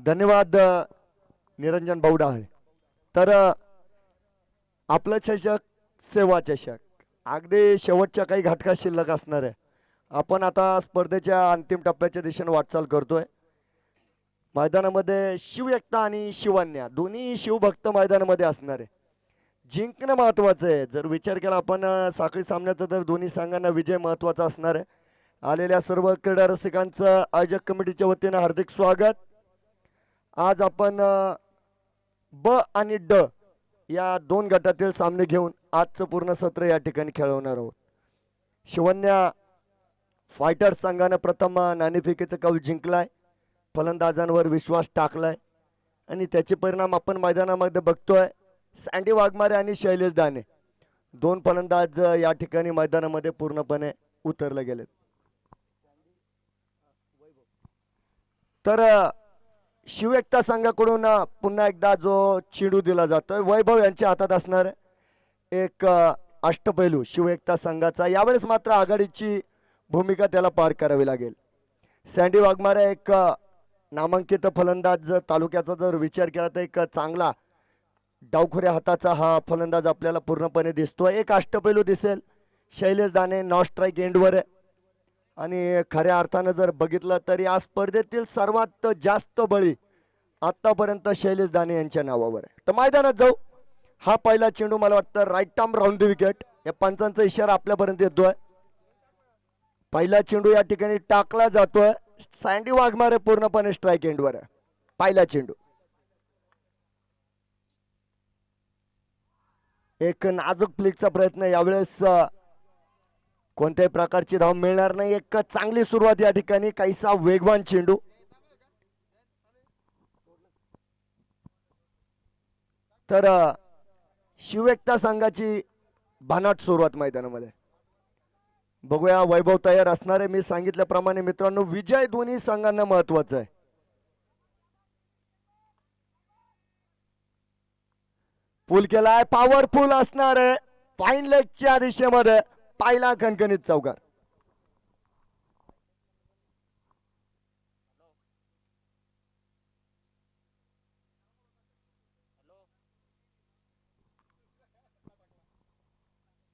धन्यवाद निरंजन भाऊ डहाळे. तर आपलं चषक सेवा चषक अगदी शेवटच्या काही घटका शिल्लक असणार आहे. आपण आता स्पर्धेच्या अंतिम टप्प्याच्या दिशेने वाटचाल करतोय. मैदानामध्ये शिवएकता आणि शिवान्या दोन्ही शिवभक्त मैदानामध्ये असणार आहे. जिंकणं महत्वाचं आहे. जर विचार केला आपण साखळी सामन्याचा तर दोन्ही संघांना विजय महत्वाचा असणार आहे. आलेल्या सर्व क्रीडा रसिकांचं आयोजक कमिटीच्या वतीनं हार्दिक स्वागत. आज आपण ब आणि ड या दोन गटातील सामने घेऊन आजचं पूर्ण सत्र या ठिकाणी खेळवणार आहोत. शिवन्या फायटर संघानं प्रथम नाणेफेकीचा कौल जिंकलाय, फलंदाजांवर विश्वास टाकलाय आणि त्याचे परिणाम आपण मैदानामध्ये बघतोय. सँडी वाघमारे आणि शैलेश दाने दोन फलंदाज या ठिकाणी मैदानामध्ये पूर्णपणे उतरले गेलेत. तर शिवएकता संघाकडून पुन्हा एकदा जो चेंडू दिला जातोय वैभव यांच्या हातात असणार एक अष्टपैलू शिवएकता संघाचा. यावेळेस मात्र आघाडीची भूमिका त्याला पार करावी लागेल. सँडी वाघमारे एक नामांकित फलंदाज, तालुक्याचा जर विचार केला तर एक चांगला डावखुऱ्या हाताचा हा फलंदाज आपल्याला पूर्णपणे दिसतोय. एक अष्टपैलू दिसेल. शैलेश दाने नॉन स्ट्राईक एंडवर आहे आणि खऱ्या अर्थानं जर बघितलं तर या स्पर्धेतील सर्वात जास्त बळी आतापर्यंत शैलेश दाने यांच्या नावावर आहे. तर मैदानात जाऊ. हा पहिला चेंडू मला वाटतं right arm round the wicket या पंचांचा इशारा आपल्यापर्यंत येतोय. पहिला चेंडू या ठिकाणी टाकला जातोय. सँडी वाघमारे पूर्णपणे स्ट्राईक एंडवर आहे. पहिला चेंडू एक नाजूक फ्लिकचा प्रयत्न, यावेळेस कोणत्याही प्रकारची धाव मिळणार नाही. एक चांगली सुरुवात या ठिकाणी, काहीसा वेगवान चेंडू. तर शिवएकता संघाची भानाट सुरुवात मैदानामध्ये बघूया. वैभव तयार असणारे. मी सांगितल्याप्रमाणे मित्रांनो विजय दोन्ही संघांना महत्वाचा आहे. पूल केलाय, पॉवरफुल असणार आहे. फाईन लेगच्या दिशेमध्ये पहिला खणखणीत चौकार.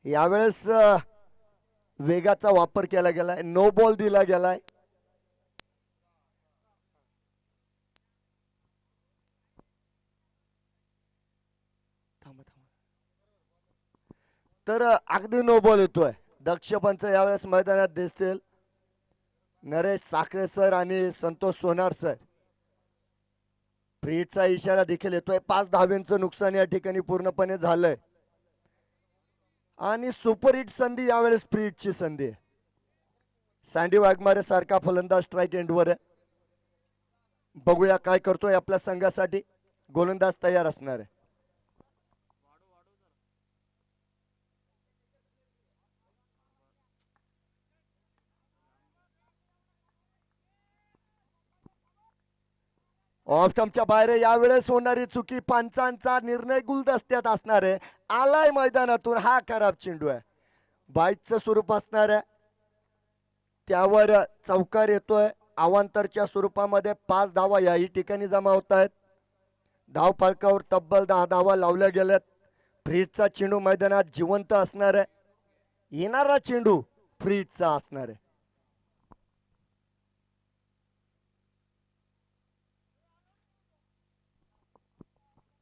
यावेळेस वेगाचा वापर केला गेलाय. नो बॉल दिला गेलाय. तर अगदी नो बॉल येतोय. दक्ष पंच यावेळेस मैदानात दिसतील. नरेश साखरे सर आणि संतोष सोनार सर. फ्रीडचा इशारा देखील येतोय. 5 धाव्यांचं नुकसान या ठिकाणी पूर्णपणे झालंय आणि सुपर हिट संधी यावेळेस फ्रीडची संधी. सँडी वाघमारे सारखा फलंदाज स्ट्राईक एंडवर आहे. बघूया काय करतोय आपल्या संघासाठी. गोलंदाज तयार असणार आहे. ऑफ स्टंपच्या बाहेर. यावेळेस होणारी चुकी, पंचांचा निर्णय गुलदस्त्यात असणार आहे. आलाय मैदानातून. हा खराब चेंडू आहे. बाईचं स्वरूप असणार आहे. त्यावर चौकार येतोय. अवांतरच्या स्वरूपामध्ये 5 धावा याही ठिकाणी जमा होत आहेत. धाव फलकावर तब्बल 10 धावा लावल्या गेल्यात. फ्रीजचा चेंडू मैदानात जिवंत असणार आहे. येणारा चेंडू फ्रीजचा असणार आहे.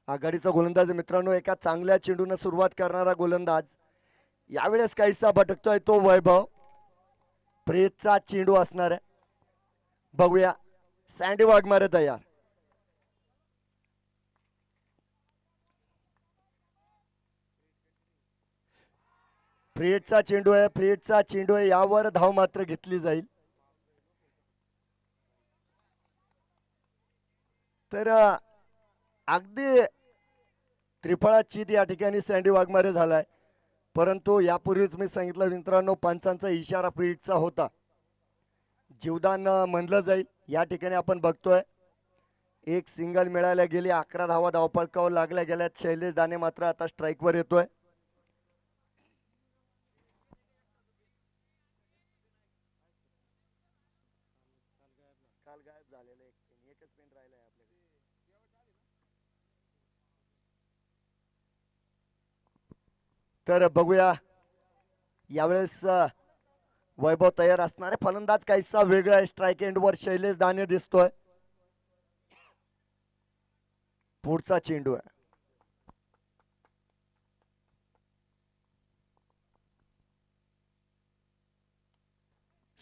आघाडीचा गोलंदाज मित्रांनो एका चांगल्या चेंडूने सुरुवात करणारा गोलंदाज यावेळेस काहीसा भटकतोय तो वैभव. फ्रीजचा चेंडू असणार आहे. बघूया. सँडी वाघमारे तयार. फ्रीडचा चेंडू आहे. फ्रीडचा चेंडू आहे. यावर धाव मात्र घेतली जाईल. तर अगदी त्रिफळा चित या ठिकाणी सँडी वाघमारे झालाय. परंतु यापूर्वीच मी सांगितलं मित्रांनो पंचांचा इशारा फ्रीडचा होता. जीवदान म्हणलं जाईल. या ठिकाणी आपण बघतोय एक सिंगल मिळायला गेली. 11 धावा धावफलकावर लागल्या गेल्यात. शैलेश दाने मात्र आता स्ट्राईकवर येतोय. काल गायब झालेलं एकच पेन राहिलाय आपल्याकडे. तर बघूया यावेळेस वैभव तयार असणारे फलंदाज काहीसा वेगळा आहे. स्ट्राईक एंडवर शैलेश दाने दिसतोय. पुढचा चेंडू आहे.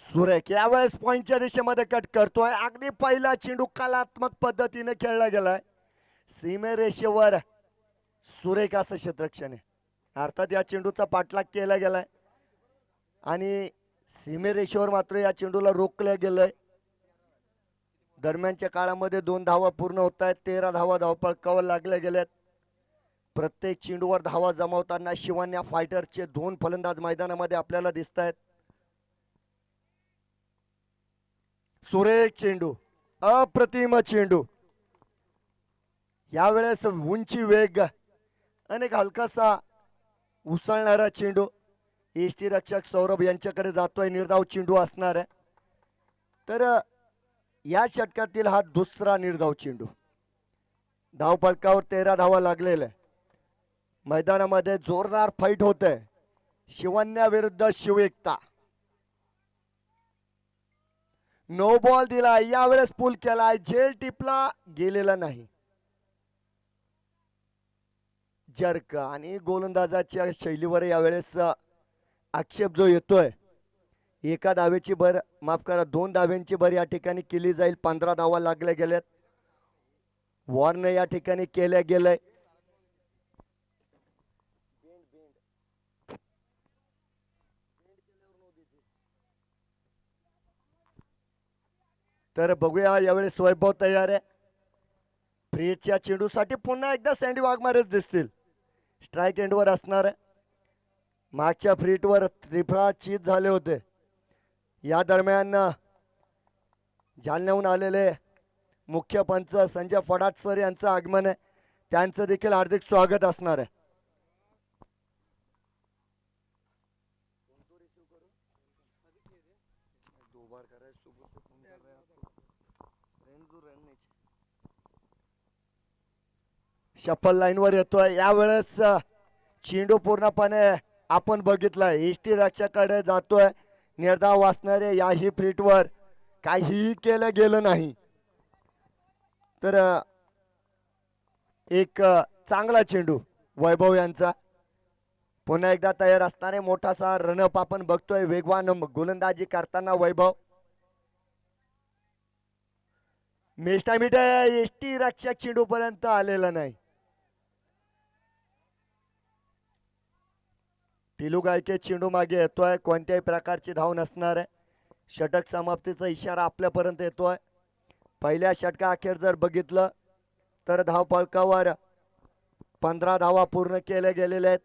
सुरेख यावेळेस पॉइंटच्या दिशेमध्ये कट करतोय. अगदी पहिला चेंडू कलात्मक पद्धतीने खेळला गेलाय. सीमेरेषेवर सुरेख असं क्षेत्ररक्षण आहे. अर्थात या चेंडूचा पाठलाग केला गेलाय आणि सीमेरेषेवर मात्र या चेंडूला रोखलं गेलंय. दरम्यानच्या काळामध्ये 2 धावा पूर्ण होत आहेत. 13 धावा धावपळकावर लागल्या गेल्यात. प्रत्येक चेंडूवर धावा जमावताना शिवण्या फायटरचे 2 फलंदाज मैदानामध्ये आपल्याला दिसत आहेत. सुरेख चेंडू, अप्रतिम चेंडू. यावेळेस उंची वेग अनेक हलकासा उसळणारा चेंडू एष्टी रक्षक सौरभ यांच्याकडे जातोय. निर्धाव चेंडू असणार आहे. तर या षटकातील हा दुसरा निर्धाव चेंडू. धावपळकावर 13 धावा लागलेल्या आहे. मैदानामध्ये जोरदार फाईट होते. शिवन्या विरुद्ध शिवएकता. नो बॉल दिला. यावेळेस पूल केलाय. झेल टिपला गेलेला नाही. जर्क आणि गोलंदाजाच्या शैलीवर यावेळेस आक्षेप जो येतोय. एका धावेची भर, माफ करा, 2 धाव्यांची भर या ठिकाणी केली जाईल. 15 धावा लागल्या गेल्यात. वॉर्न या ठिकाणी केल्या गेलंय. तर बघूया यावेळेस वैभव तयार आहे. फ्रीच्या चेंडूसाठी पुन्हा एकदा सँडी वाघमारेच दिसतील. स्ट्राईक एंडवर असणार आहे. मागच्या फ्रीटवर त्रिफळा चीज झाले होते. या दरम्यान जालन्याहून आलेले मुख्य पंच संजय फडाट सर यांचं आगमन आहे. त्यांचं देखील हार्दिक स्वागत असणार आहे. शफल लाईनवर येतोय. यावेळेस चेंडू पूर्णपणे आपण बघितलाय एष्टी रक्षकाकडे जातोय. निर्धाव वाचणारे याही फ्रीटवर काहीही केलं गेलं नाही. तर एक चांगला चेंडू वैभव यांचा. पुन्हा एकदा तयार असणारे मोठासा रनअप आपण बघतोय. वेगवान गोलंदाजी करताना वैभव. मेस्टामिट एष्टी रक्षक चेंडू पर्यंत आलेला नाही. टिलू गायके चेंडू मागे येतोय. कोणत्याही प्रकारची धाव नसणार आहे. षटक समाप्तीचा इशारा आपल्यापर्यंत येतोय. पहिल्या षटका अखेर जर बघितलं तर धाव फलकावर 15 धावा पूर्ण केल्या गेलेल्या आहेत.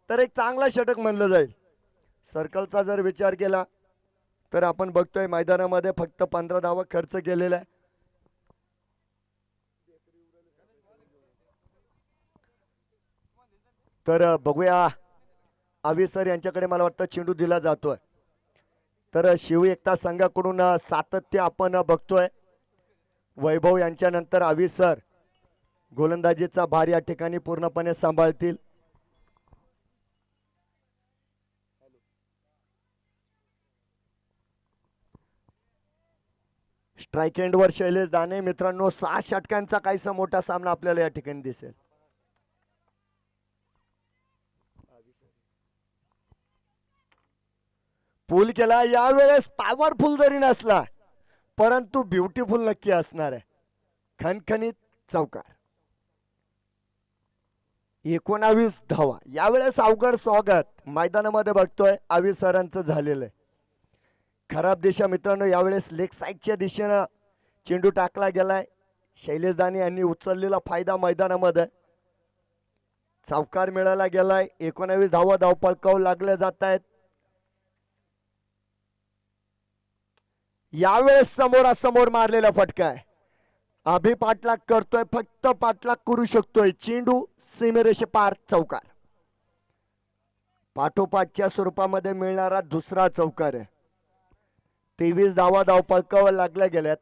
तर एक चांगला षटक म्हणलं जाईल. सर्कलचा जर विचार केला तर आपण बघतोय मैदानामध्ये फक्त 15 धावा खर्च केलेल्या आहे. तर बघूया आवी सर यांच्याकडे मला वाटतं चेंडू दिला जातोय. तर शिवएकता संघाकडून सातत्य आपण बघतोय. वैभव यांच्या नंतर आवी सर गोलंदाजीचा भार या ठिकाणी पूर्णपणे सांभाळतील. स्ट्राईक एंडवर शैलेश दाने. मित्रांनो 6 षटकांचा काहीसा मोठा सामना आपल्याला या ठिकाणी दिसेल. पूल केला. यावेळेस पॉवरफुल जरी नसला परंतु ब्युटिफुल नक्की असणार आहे. खणखणीत चौकार. 19 धावा. यावेळेस अवघड स्वागत मैदानामध्ये बघतोय आवी सरांचं झालेलं आहे. खराब दिशा मित्रांनो. यावेळेस लेग साईडच्या दिशेनं चेंडू टाकला गेलाय. शैलेश दाने यांनी उचललेला फायदा मैदानामध्ये. चौकार मिळाला गेलाय. 19 धावा धावपळकावर लागल्या जात आहेत. यावेळेस समोरासमोर मारलेला फटका आहे. अभि पाठलाग करतोय. फक्त पाठलाग करू शकतोय. चेंडू सीमेरेषे पार. चौकार. पाठोपाठच्या स्वरूपामध्ये मिळणारा दुसरा चौकार आहे. 23 धावा धावपळकावर लागल्या गेल्यात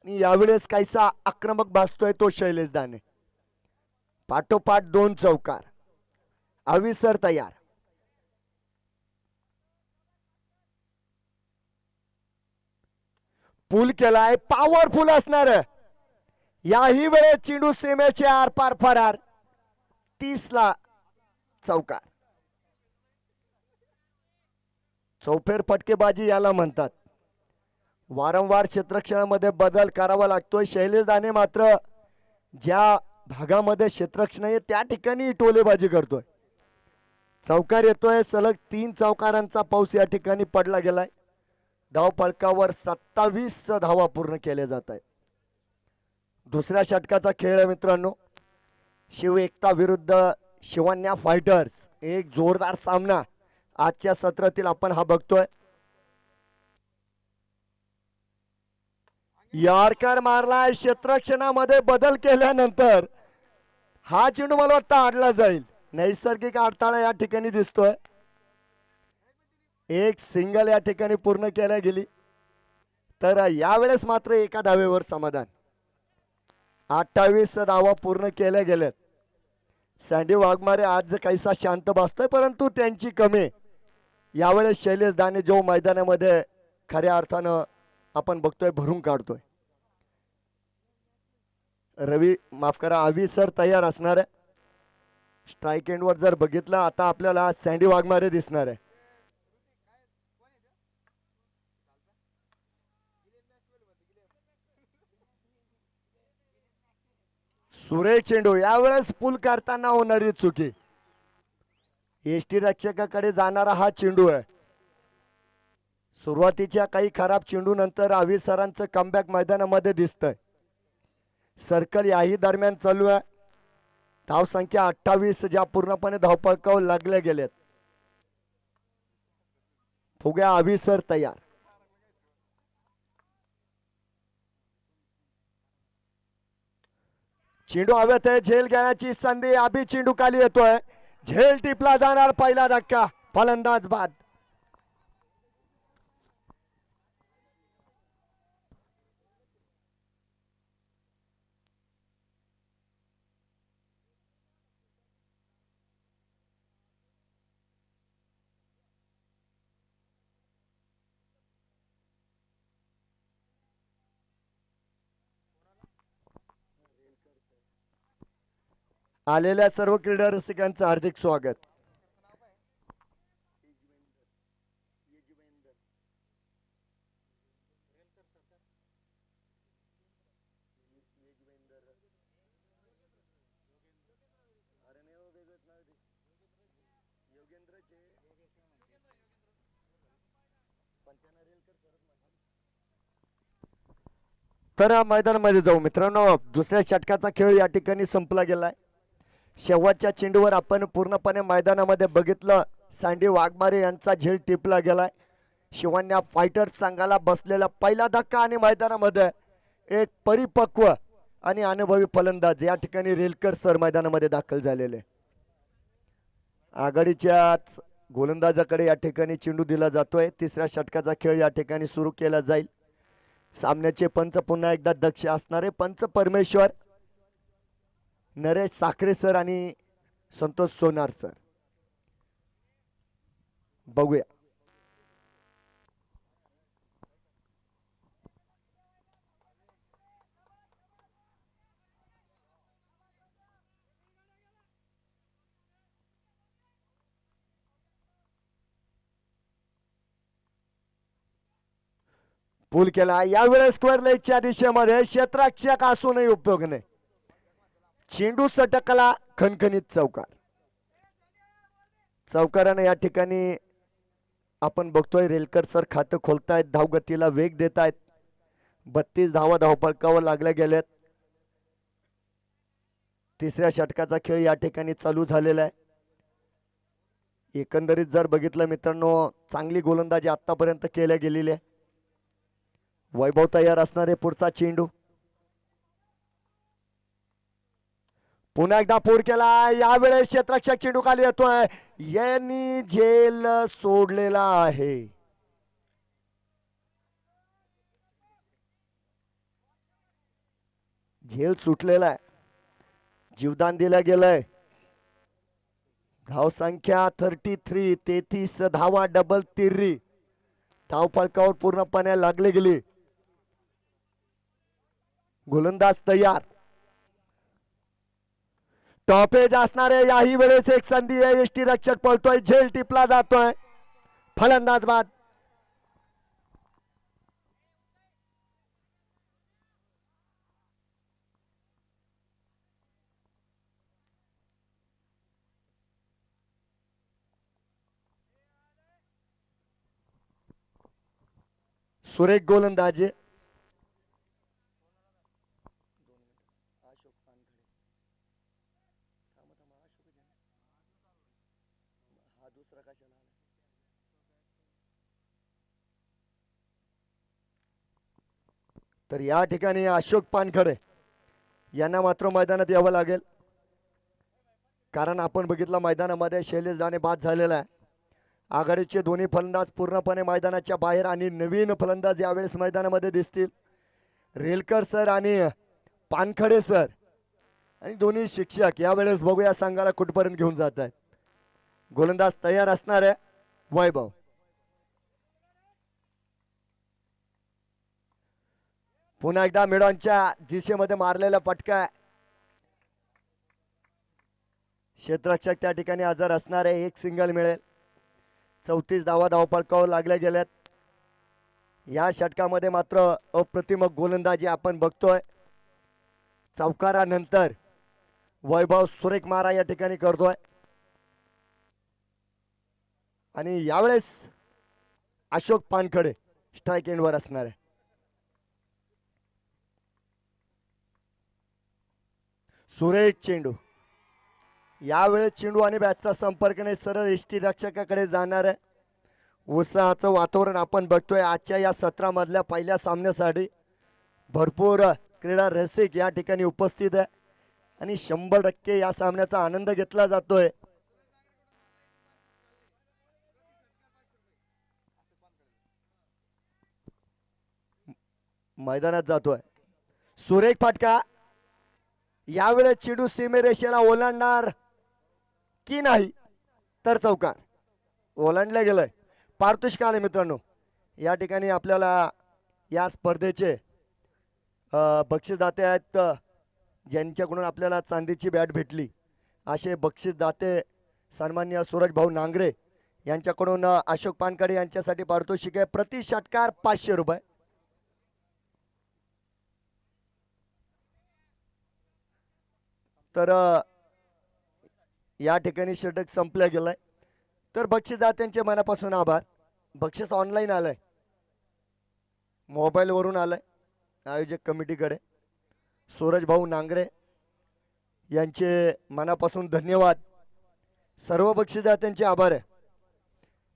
आणि यावेळेस काहीसा आक्रमक भासतोय तो शैलेश दाने. पाठोपाठ 2 चौकार. आविसर तयार. पूल केलाय, पॉवरफुल असणार. याही वेळेस चेंडू सीमेचे आरपार फरार. 30 ला चौकार. चौफेर फटकेबाजी याला म्हणतात. वारंवार क्षेत्ररक्षणामध्ये बदल करावा लागतोय. शैलेश दाने मात्र ज्या भागामध्ये क्षेत्ररक्षण आहे त्या ठिकाणी टोलेबाजी करतोय. चौकार येतोय. सलग 3 चौकारांचा पाऊस या ठिकाणी पडला गेलाय. धाव फलकावर 27 धावा पूर्ण केल्या जात आहेत. दुसऱ्या षटकाचा खेळ आहे मित्रांनो. शिव एकता विरुद्ध शिवन्या फायटर्स. एक जोरदार सामना आजच्या सत्रातील आपण हा बघतोय. यॉर्कर मारलाय. क्षेत्ररक्षणामध्ये बदल केल्यानंतर हा चेंडू मला वाटतं आडला जाईल. नैसर्गिक अडथळा या ठिकाणी दिसतोय. एक सिंगल या ठिकाणी पूर्ण केल्या गेली. तर यावेळेस मात्र एका धावेवर समाधान. 28 धावा पूर्ण केल्या गेल्यात. सँडी वाघमारे आज काहीसा शांत बसतोय, परंतु त्यांची कमी यावेळेस शैलेश दाने जो मैदानामध्ये खऱ्या अर्थानं आपण बघतोय भरून काढतोय. रवी माफ करा आवी सर तयार असणार आहे. स्ट्राईक एंडवर जर बघितलं आता आपल्याला सँडी वाघमारे दिसणार आहे. सुरेश चेंडू. यावेळेस पूल करताना होणारी चुकी. एसटी रक्षकाकडे जाणारा हा चेंडू आहे. सुरुवातीच्या काही खराब चेंडू नंतर आवी सरांचं कमबॅक मैदानामध्ये दिसतंय. सर्कल याही दरम्यान चालू आहे. धाव संख्या 28 ज्या पूर्णपणे धावपळकावर लागल्या गेलेत. फुग्या आवी सर तयार. चेंडू हवेत आहे. झेल घेण्याची संधी. अभि चेंडू खाली येतोय. झेल टिपला जाणार. पहिला धक्का. फलंदाज बाद. आलेल्या सर्व क्रीडा रसिकांचं हार्दिक स्वागत. तर मैदानामध्ये जाऊ मित्रांनो. दुसऱ्या षटकाचा खेळ या ठिकाणी संपला गेलाय. शेवटच्या चेंडूवर आपण पूर्णपणे मैदानामध्ये बघितलं सँडी वाघमारे यांचा झेल टिपला गेलाय. शिवन्या फायटर संघाला बसलेला पहिला धक्का आणि मैदानामध्ये एक परिपक्व आणि अनुभवी फलंदाज या ठिकाणी रेलकर सर मैदानामध्ये दाखल झालेले. आघाडीच्या गोलंदाजाकडे या ठिकाणी चेंडू दिला जातोय. तिसऱ्या षटकाचा खेळ या ठिकाणी सुरू केला जाईल. सामन्याचे पंच पुन्हा एकदा दक्ष असणारे पंच परमेश्वर नरेश साखरे सर आणि संतोष सोनार सर. बघूया. पूल केला. यावेळेस स्क्वेअर लेगच्या दिशेमध्ये क्षेत्ररक्षक असूनही उपयोग नाही. चेंडू सटकला. खणखणीत चौकार. चौकाराने या ठिकाणी आपण बघतोय रेलकर सर खातं खोलतायत. धावगतीला वेग देत आहेत. 32 धावा धावपळकावर लागल्या गेल्यात. तिसऱ्या षटकाचा खेळ या ठिकाणी चालू झालेला आहे. एकंदरीत जर बघितलं मित्रांनो चांगली गोलंदाजी आतापर्यंत केल्या गेलेली आहे. वैभव तयार असणारे पुढचा चेंडू. पुन्हा एकदा पूर केला. यावेळेस क्षेत्ररक्षक चेंडू खाली येतोय. यांनी झेल सोडलेला आहे. झेल सुटलेला आहे. जीवदान दिलं गेलंय. धाव संख्या 33, 33 धावा, डबल तिर्री. धाव फलकावर पूर्णपणे लागली गेली. गोलंदाज तयार. टॉपेज असणारे याही वेळेस एक संधी आहे. यष्टी रक्षक पळतोय, झेल टिपला जातोय. फलंदाज बाद. सुरेख गोलंदाजी. तर या ठिकाणी अशोक पानखडे यांना मात्र मैदानात यावं लागेल, कारण आपण बघितलं मैदानामध्ये शैलेश दाने बाद झालेला आहे. आघाडीचे दोन्ही फलंदाज पूर्णपणे मैदानाच्या बाहेर आणि नवीन फलंदाज यावेळेस मैदानामध्ये दिसतील. रेलकर सर आणि पानखडे सर आणि दोन्ही शिक्षक यावेळेस बघूया संघाला कुठपर्यंत घेऊन जात आहेत. गोलंदाज तयार असणार आहे. वैभव पुन्हा एकदा मिडॉनच्या दिशेमध्ये मारलेला फटका. क्षेत्ररक्षक त्या ठिकाणी हजर असणार आहे. एक सिंगल मिळेल. 34 धावा धावफलकावर लागल्या गेल्यात. या षटकामध्ये मात्र अप्रतिम गोलंदाजी आपण बघतोय. चौकारानंतर वैभव सुरेख मारा या ठिकाणी करतोय आणि यावेळेस अशोक पानखडे स्ट्राइक एंडवर असणार आहे. सुरेख चेंडू. यावेळेस चेंडू आणि बॅटचा संपर्क नाही, सरळ यष्टी रक्षकाकडे जाणार आहे. उत्साहाचं वातावरण आपण बघतोय आजच्या या सत्रामधल्या पहिल्या सामन्यासाठी. भरपूर क्रीडा रसिक या ठिकाणी उपस्थित आहे आणि 100% या सामन्याचा आनंद घेतला जातोय. मैदानात जातोय सुरेख फटका. यावेळेस चेंडू सीमेरेषेला ओलांडणार की नाही, तर चौकार. ओलांडले गेलंय. पारितोषिक आले मित्रांनो. या ठिकाणी आपल्याला या स्पर्धेचे बक्षीसदाते आहेत, ज्यांच्याकडून आपल्याला चांदीची बॅट भेटली. असे बक्षीसदाते सन्माननीय सूरज भाऊ नांगरे यांच्याकडून अशोक पानखडे यांच्यासाठी पारितोषिक आहे. प्रति षटकार 500 रुपये. तर या ठिकाणी षटक संपल्या गेलाय. तर बक्षीसदात्यांचे मनापासून आभार. बक्षीस ऑनलाईन आलंय, मोबाईलवरून आलंय आयोजक कमिटीकडे. सूरज भाऊ नांगरे यांचे मनापासून धन्यवाद. सर्व बक्षीसदात्यांचे आभार आहे.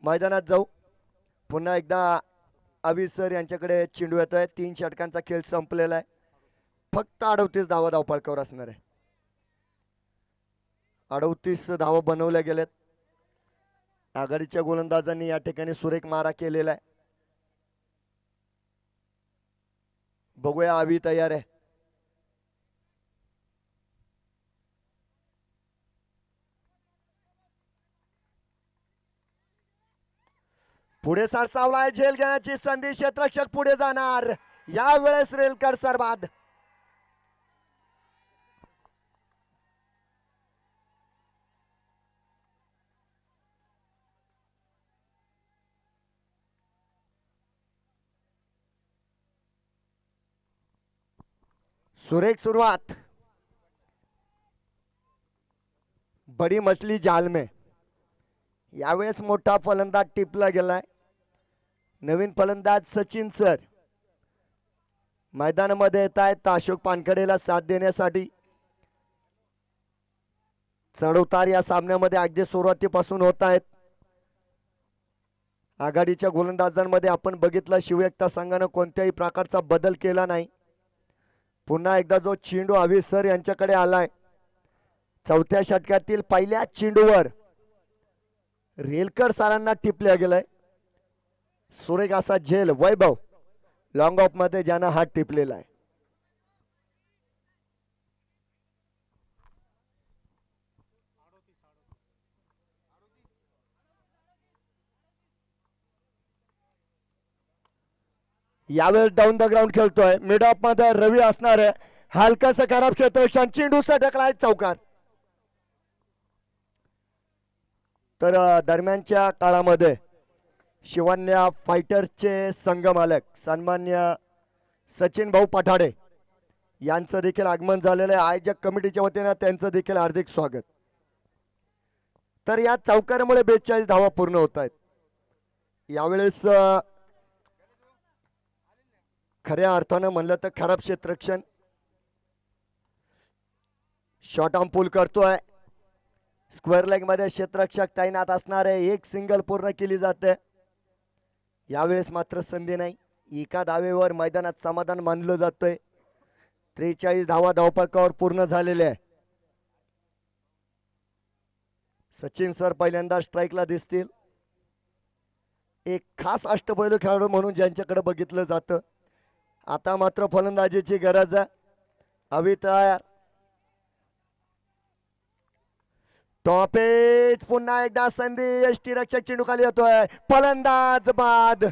मैदानात जाऊ. पुन्हा एकदा अभि सर यांच्याकडे चेंडू येत आहे. 3 षटकांचा खेळ संपलेला आहे. फक्त 38 धावा धावफलकावर असणार आहे. 38 धावा बनवल्या गेल्यात. आघाडीच्या गोलंदाजांनी या ठिकाणी सुरेख मारा केलेला आहे. बघूया अभि तयार आहे. पुढे सरसावलाय. झेल घेण्याची संधी. क्षेत्ररक्षक पुढे जाणार. यावेळेस रेलकर सर बाद. सुरेख सुरुवात. बडी मछली जाल में. यावेळेस मोठा फलंदाज टिपला गेलाय. नवीन फलंदाज सचिन सर मैदानामध्ये येत आहेत अशोक पानखडेला साथ देण्यासाठी. चढउतार या सामन्यामध्ये अगदी सुरुवातीपासून होत आहेत. आघाडीच्या गोलंदाजांमध्ये आपण बघितलं शिवएकता संघानं कोणत्याही प्रकारचा बदल केला नाही. पुन्हा एकदा जो चेंडू अभि सर यांच्याकडे आलाय. चौथ्या षटकातील पहिल्या चेंडूवर रेलकर सरांना टिपल्या गेलाय. सुरेख असा झेल वैभव लॉंग ऑफ मध्ये ज्यानं हात टिपलेला आहे. यावेळेस डाऊन द ग्राउंड खेळतोय. मिड ऑफ मध्ये रवी असणार आहे. हलकास खराब क्षेत्ररक्षण, चेंडूचा ढकला चौकार. तर दरम्यानच्या काळामध्ये शिवन्या फायटर्सचे संघ मालक सन्मान्य सचिन भाऊ पठाडे यांचं देखील आगमन झालेलं आहे. आयोजक कमिटीच्या वतीनं त्यांचं देखील हार्दिक स्वागत. तर या चौकारामुळे 42 धावा पूर्ण होत आहेत. यावेळेस खऱ्या अर्थानं म्हणलं तर खराब क्षेत्ररक्षण. शॉर्ट आर्म पुल करतोय. स्क्वेअर लेग मध्ये क्षेत्ररक्षक तैनात असणार आहे. एक सिंगल पूर्ण केली जाते. यावेळेस मात्र संधी नाही. एका धावेवर मैदानात समाधान मानलं जातोय. 43 धावा धावपळकावर पूर्ण झालेले आहे. सचिन सर पहिल्यांदा स्ट्राईकला दिसतील. एक खास अष्टपैलू खेळाडू म्हणून ज्यांच्याकडे बघितलं जातं. आता मात्र फलंदाजीची गरज आहे. हवी तयार. टॉपेज पुन्हा एकदा संधी. यष्टी रक्षक चेंडू खाली येतोय. फलंदाज बाद.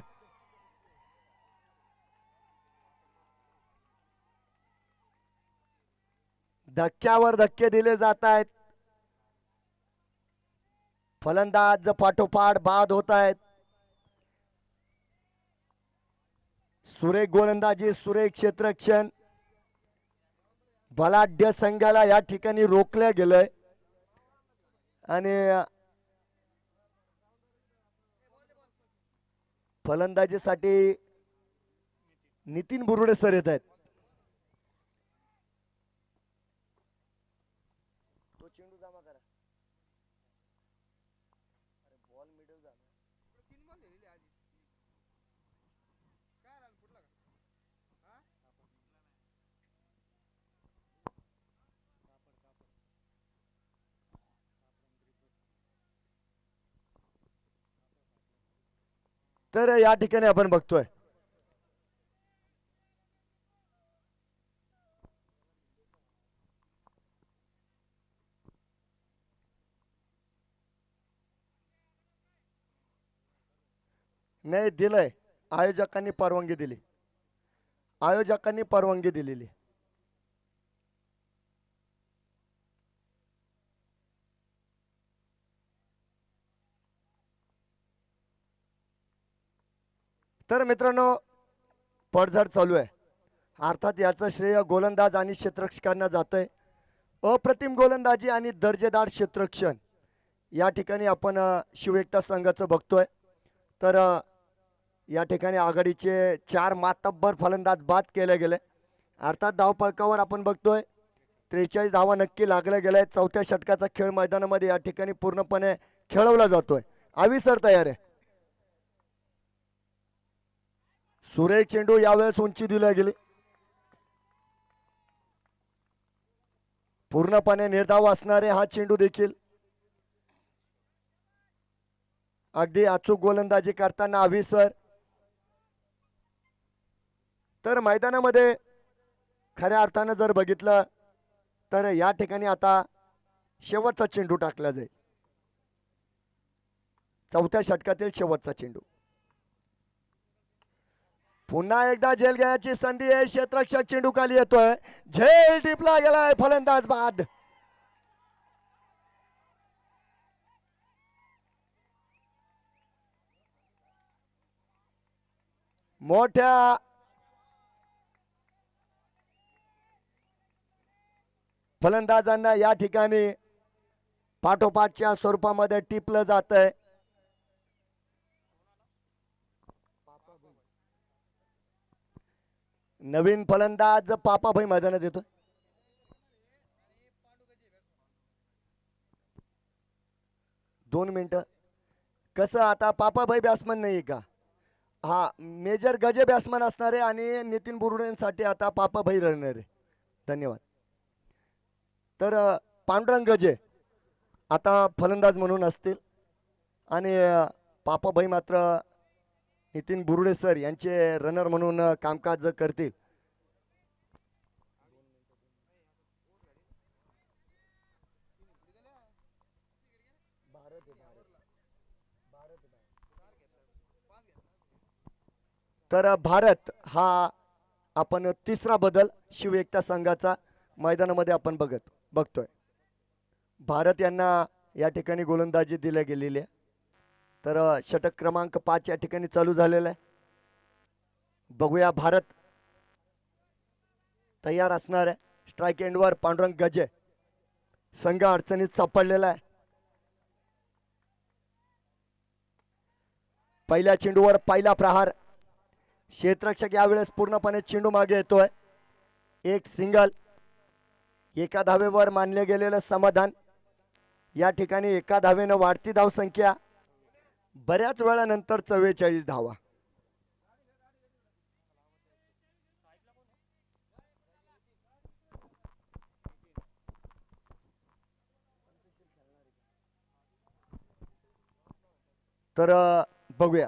धक्क्यावर धक्के दिले जात आहेत. फलंदाज पाठोपाठ बाद होत आहेत. सुरेख गोलंदाजी, सुरेख क्षेत्ररक्षण. बलाढ्य संघाला या ठिकाणी रोखल्या गेलंय आणि फलंदाजीसाठी नितीन बुरुडे सर येत आहेत. तो चेंडू जमा करा. अरे बॉल मिडल झाला. तर या ठिकाणी आपण बघतोय नाही दिलंय. आयोजकांनी परवानगी दिली. आयोजकांनी परवानगी दिलेली. तर मित्रांनो पडझड चालू आहे. अर्थात याचं श्रेय गोलंदाज आणि क्षेत्ररक्षकांना जातंय. अप्रतिम गोलंदाजी आणि दर्जेदार क्षेत्ररक्षण या ठिकाणी आपण शिवएकता संघाचं बघतोय. तर या ठिकाणी आघाडीचे 4 मातब्बर फलंदाज बाद केले गेले. अर्थात धावफलकावर आपण बघतोय 43 धावा नक्की लागल्या गेल्या. चौथ्या षटकाचा खेळ मैदानामध्ये या ठिकाणी पूर्णपणे खेळवला जातोय. आविसर तयार आहे. सुरेख चेंडू यावेळेस उंची दिल्या गेली. पूर्णपणे निर्धाव असणारे हा चेंडू देखील अगदी अचूक गोलंदाजी करताना आविसर. तर मैदानामध्ये खऱ्या अर्थानं जर बघितलं तर या ठिकाणी आता शेवटचा चेंडू टाकला जाईल. चौथ्या षटकातील शेवटचा चेंडू. पुन्हा एकदा झेल घ्यायची संधी आहे. क्षेत्ररक्षक चेंडू खाली येतोय. झेल टिपला गेलाय. फलंदाज बाद. मोठ्या फलंदाजांना या ठिकाणी पाठोपाठच्या स्वरूपामध्ये टिपलं जात आहे. नवीन फलंदाज पापाभाई मैदानात येतो. दोन मिनिटं. कसं आता पापाभाई बॅट्समन नाही का? हा मेजर गजे बॅट्समन असणारे आणि नितीन बुरुडेंसाठी आता पापाभाई राहणार आहे. धन्यवाद. तर पांडुरंग गजे आता फलंदाज म्हणून असतील आणि पापाभाई मात्र नितीन बुरुडे सर यांचे रनर म्हणून कामकाज करतील. तर भारत हा आपण तिसरा बदल शिव एकता संघाचा मैदानामध्ये आपण बघतोय. भारत यांना या ठिकाणी गोलंदाजी दिल्या गेलेली आहे. तर षटक क्रमांक 5 या ठिकाणी चालू झालेला आहे. बघूया भारत तयार असणार आहे. स्ट्राइक एंडवर पांडुरंग गजे. संघ अडचणीत सापडलेला आहे. पहिल्या चेंडूवर पहिला प्रहार. क्षेत्ररक्षक यावेळेस पूर्णपणे चेंडू मागे येतोय. एक सिंगल. एका धावेवर मानले गेलेलं समाधान. या ठिकाणी एका धावेनं वाढती धावसंख्या. बऱ्याच वेळानंतर 44 धावा. तर बघूया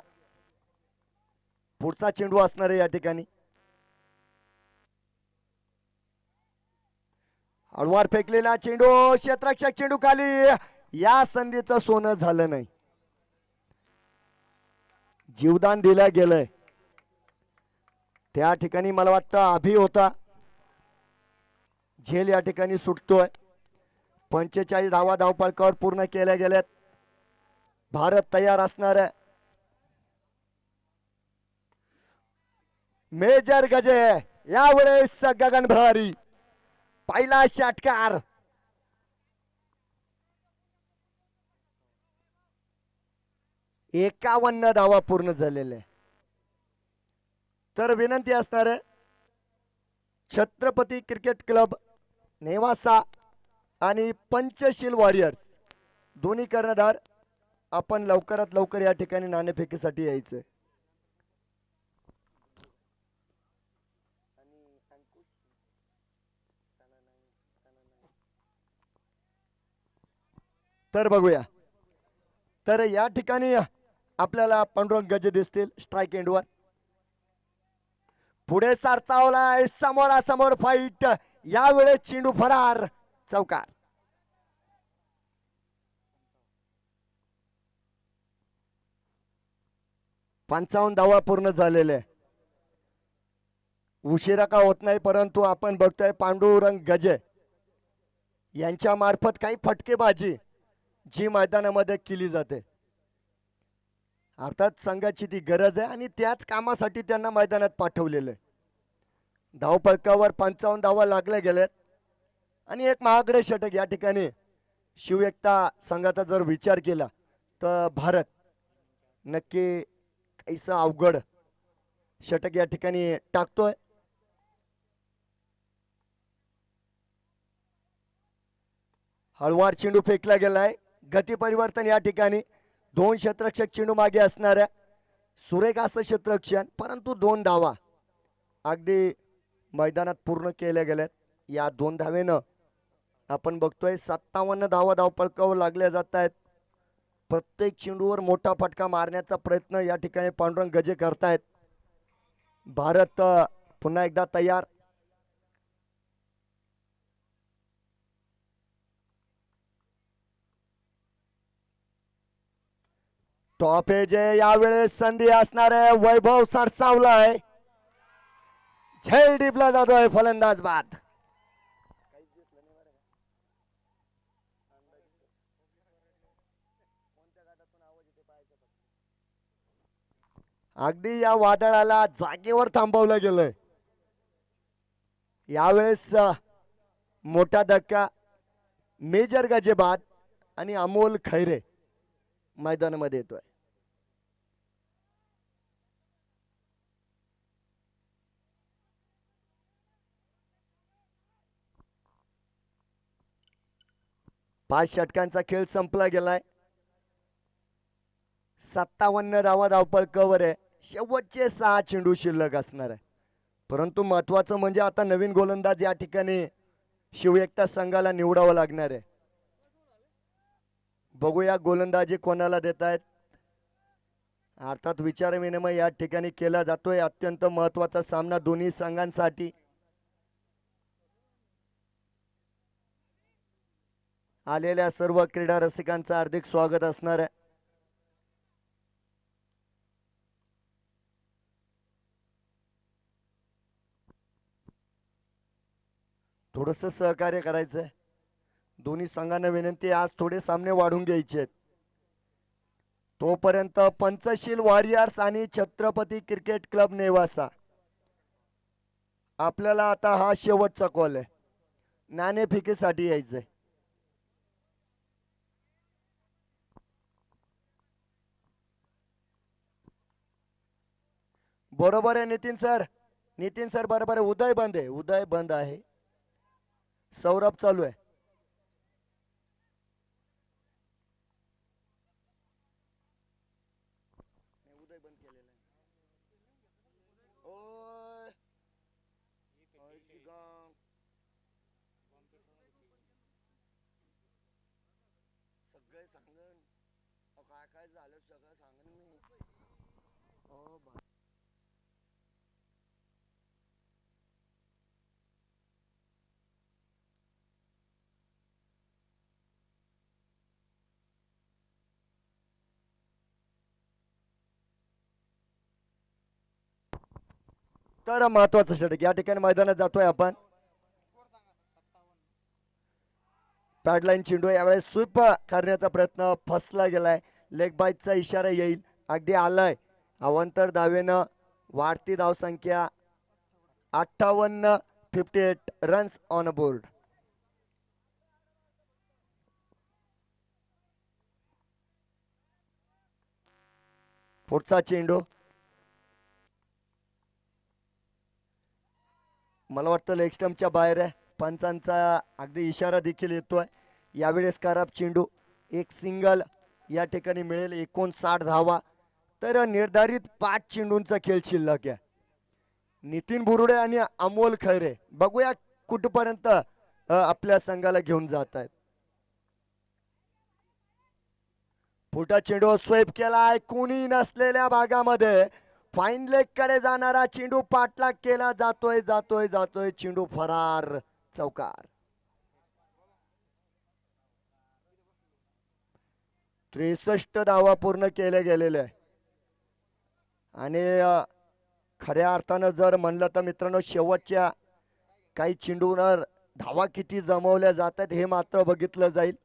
पुढचा चेंडू असणार आहे या ठिकाणी. हळवार फेकलेला चेंडू. क्षेत्ररक्षक चेंडू खाली. या संधीचं सोनं झालं नाही. जीवदान दिलं गेलंय. त्या ठिकाणी मला वाटतं अभि होता. झेल या ठिकाणी सुटतोय. 45 धावा धावपळकावर पूर्ण केल्या गेल्यात. भारत तयार असणार आहे. मेजर गजे यावेळेस गगन भरारी. पहिला षटकार. एकावन्न धावा पूर्ण झालेले. तर विनंती असणार आहे छत्रपती क्रिकेट क्लब नेवासा आणि पंचशील वॉरियर्स दोन्ही कर्णधार आपण लवकरात लवकर या ठिकाणी नाणेफेकीसाठी यायचं. तर बघूया. तर या ठिकाणी आपल्याला पांडुरंग गजे दिसतील स्ट्राइक एंडवर. पुढे सरसावलाय. समोरासमोर फाईट. यावेळेस चेंडू फरार. चौकार. पंचावन्न धावा पूर्ण झालेले. उशिरा का होत नाही परंतु आपण बघतोय पांडुरंग गजे यांच्या मार्फत काही फटकेबाजी जी मैदानामध्ये केली जाते. अर्थात संघाची ती गरज आहे आणि त्याच कामासाठी त्यांना मैदानात पाठवलेलं आहे. धावफलकावर 55 धावा लागल्या गेल्यात आणि एक महागडे षटक या ठिकाणी शिव एकता संघाचा जर विचार केला तर भारत नक्की काहीसं अवघड षटक या ठिकाणी टाकतोय. हळवार चेंडू फेकला गेलाय. गती परिवर्तन या ठिकाणी. 2 क्षेत्ररक्षक चेंडू मागे असणाऱ्या सुरेख असं क्षेत्ररक्षण परंतु 2 धावा अगदी मैदानात पूर्ण केल्या गेल्यात. या 2 धावेनं आपण बघतोय 57 धावा धावपळकावर लागल्या जात आहेत. प्रत्येक चेंडूवर मोठा फटका मारण्याचा प्रयत्न या ठिकाणी पांडुरंग गजे करतायत. भारत पुन्हा एकदा तयार. टॉप एज यावेळेस संधी असणार आहे. वैभव सरसावलाय. झेल डिपला जातोय फलंदाज बाद. अगदी या वादळाला जागेवर थांबवलं गेलंय. यावेळेस मोठा धक्का. मेजर गजे बाद आणि अमोल खैरे मैदानामध्ये येतोय. पाच षटकांचा खेळ संपला गेलाय. 57 धावा धावपळकावर आहे. शेवटचे 6 चेंडू शिल्लक असणार आहे. परंतु महत्वाचं म्हणजे आता नवीन गोलंदाज या ठिकाणी शिव एकता संघाला निवडावं लागणार आहे. बघूया गोलंदाजी कोणाला देत आहेत. अर्थात विचार विनिमय या ठिकाणी केला जातोय. अत्यंत महत्वाचा सामना दोन्ही संघांसाठी. आलेल्या सर्व क्रीडा रसिकांचं हार्दिक स्वागत असणार आहे. थोडंसं सहकार्य करायचंय. दोन्ही संघांना विनंती आज थोडे सामने वाढून घ्यायचे आहेत. तोपर्यंत पंचशील वॉरियर्स आणि छत्रपती क्रिकेट क्लब नेवासा आपल्याला आता हा शेवटचा कॉल आहे. नाणेफेकीसाठी यायचंय. बरोबर आहे नितीन सर. नितीन सर बरोबर आहे. उदय बंद आहे. उदय बंद आहे. सौरभ चालू आहे. उदय बंद केलेला आहे. ओय सगळे सांगन काय काय झालं सगळं सांगन मी. तर महत्वाचं षटक या ठिकाणी मैदानात जातोय आपण. पॅडलाईन चेंडू यावेळेस स्वीप करण्याचा प्रयत्न फसला गेलाय. लेग बाईटचा इशारा येईल. अगदी आलाय. अवांतर धावेनं वाढती धावसंख्या 58. 58 रन्स ऑन बोर्ड. पुढचा चेंडू मला वाटतं लेग स्टंपच्या बाहेर आहे. पंचांचा अगदी इशारा देखील येतोय. यावेळेस खराब चेंडू. एक सिंगल या ठिकाणी मिळेल. 59 धावा. तर निर्धारित 5 चेंडूंचा खेळ शिल्लक आहे. नितीन बुरुडे आणि अमोल खैरे बघूया कुठपर्यंत आपल्या संघाला घेऊन जात आहेत. फुटा चेंडू स्वेप केलाय. कुणी नसलेल्या भागामध्ये फाईन लेग कडे जाणारा चेंडू पाठलाग केला जातोय जातोय जातोय. चेंडू फरार. चौकार. 63 धावा पूर्ण केले गेलेले आहे. आणि खऱ्या अर्थानं जर म्हणलं तर मित्रांनो शेवटच्या काही चेंडूवर धावा किती जमवल्या जातात हे मात्र बघितलं जाईल.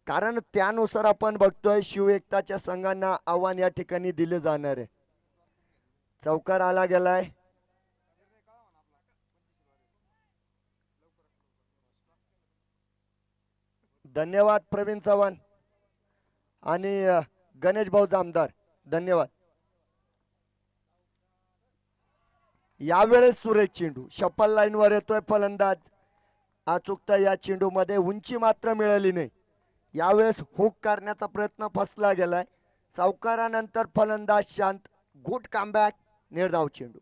कारण त्यानुसार आपण बघतोय शिव एकताच्या संघांना आव्हान या ठिकाणी दिले जाणार आहे. चौकार आला गेलाय. धन्यवाद प्रवीण चव्हाण आणि गणेश भाऊ जामदार. धन्यवाद. यावेळेस सुरेख चेंडू शपल लाईन वर येतोय फलंदाज. अचूकता या चेंडू मध्ये उंची मात्र मिळाली नाही. यावेळेस हुक करण्याचा प्रयत्न फसला गेलाय. चौकारानंतर फलंदाज शांत. Good comeback. निर्धाव चेंडू.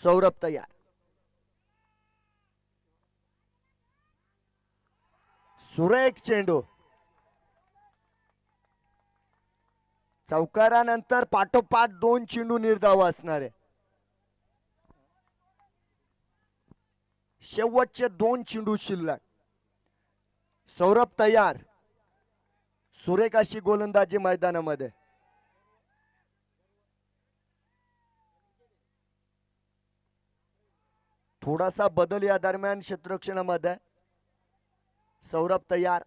सौरभ तयार. सुरेख चेंडू. चौकारानंतर पाठोपाठ 2 चेंडू निर्धाव असणार आहे. शेवटचे 2 चेंडू शिल्लक. सौरभ तयार. सुरेख अशी गोलंदाजी मैदानामध्ये. थोडासा बदल या दरम्यान क्षेत्ररक्षणामध्ये. सौरभ तयार.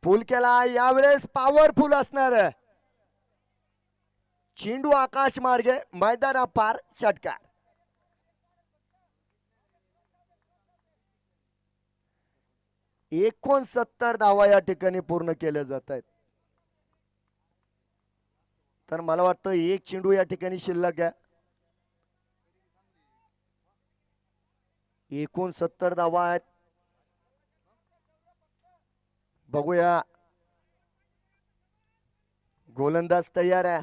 फुल केला. यावेळेस पॉवरफुल असणार आहे. चेंडू आकाश मार्गे मैदाना पार. षटकार. एकोणसत्तर धावा या ठिकाणी पूर्ण केल्या जात आहेत. तर मला वाटतं एक चेंडू या ठिकाणी शिल्लक आहे. 69 धावा आहेत. बघूया. गोलंदाज तयार आहे.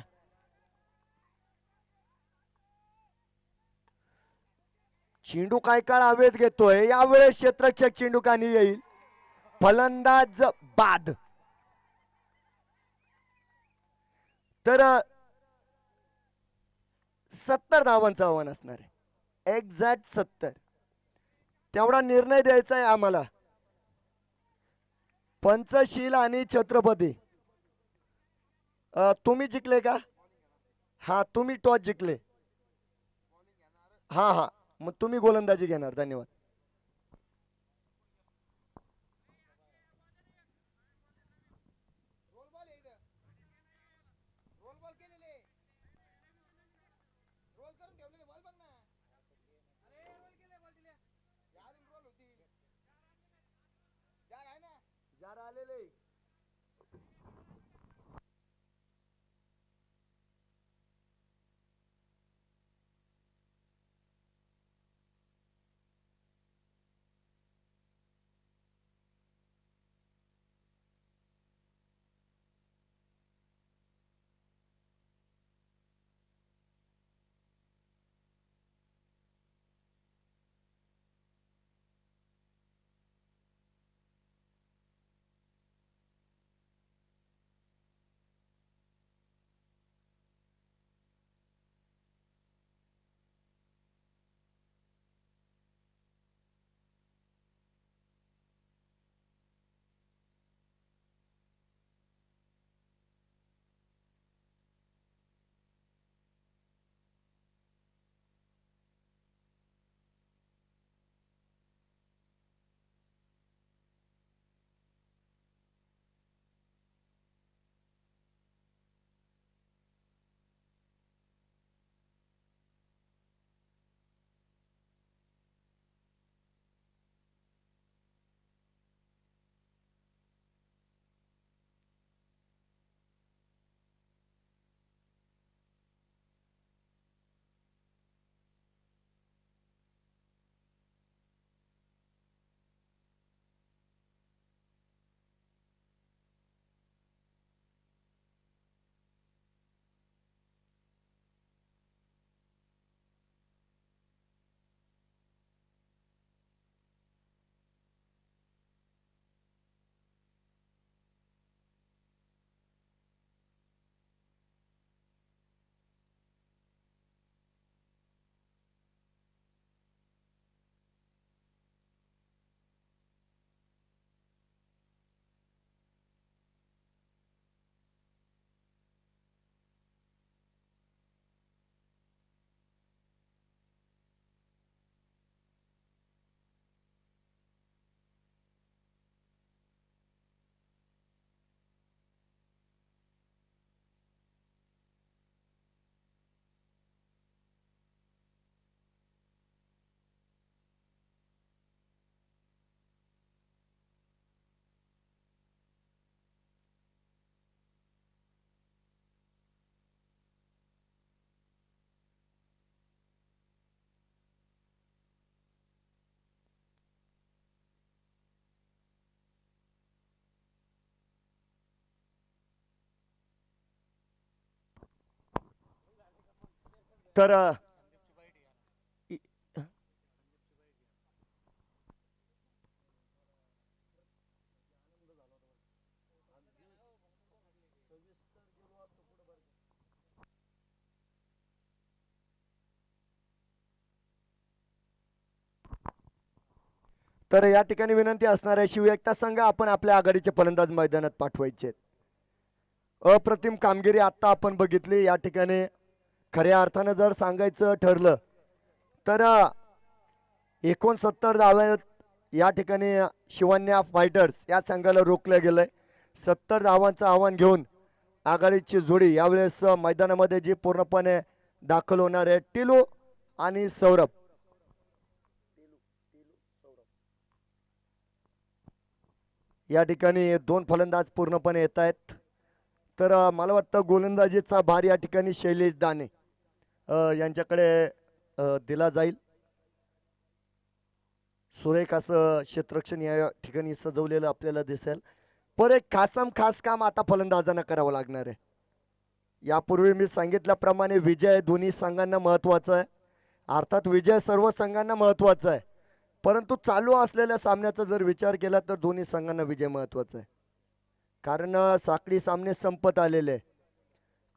चेंडू काय काळ हवेत घेतोय. यावेळेस क्षेत्ररक्षक चेंडू कानी येईल. फलंदाज बाद. तर 70 धावांचं आव्हान असणार आहे. एक्झॅक्ट 70. तेवढा निर्णय द्यायचा आहे आम्हाला. पंचशील आणि छत्रपती तुम्ही जिंकले का? हा तुम्ही टॉस जिंकले. हा हा, मग तुम्ही गोलंदाजी घेणार. धन्यवाद. तर इ- तर या ठिकाणी विनंती असणार आहे, शिवएकता संघ आपण आपल्या आघाडीचे फलंदाज मैदानात पाठवायचे. अप्रतिम कामगिरी आता आपण बघितली या ठिकाणी. खऱ्या अर्थानं जर सांगायचं ठरलं तर 69 धावा या ठिकाणी शिवन्या फायटर्स या संघाला रोखलं गेलंय. 70 धावांचं आव्हान घेऊन आघाडीची जोडी यावेळेस मैदानामध्ये जी पूर्णपणे दाखल होणार आहे, टिलू आणि सौरभ. या ठिकाणी दोन फलंदाज पूर्णपणे येत आहेत. तर मला वाटतं गोलंदाजीचा भार या ठिकाणी शैलेश दाने यांच्याकडे दिला जाईल. सुरेख असं क्षेत्ररक्षण या ठिकाणी सजवलेलं आपल्याला दिसेल. पण एक खास काम आता फलंदाजांना करावं लागणार आहे. यापूर्वी मी सांगितल्याप्रमाणे विजय दोन्ही संघांना महत्वाचा आहे. अर्थात विजय सर्व संघांना महत्वाचा आहे, परंतु चालू असलेल्या सामन्याचा जर विचार केला तर दोन्ही संघांना विजय महत्वाचा आहे. कारण साखळी सामने संपत आलेले.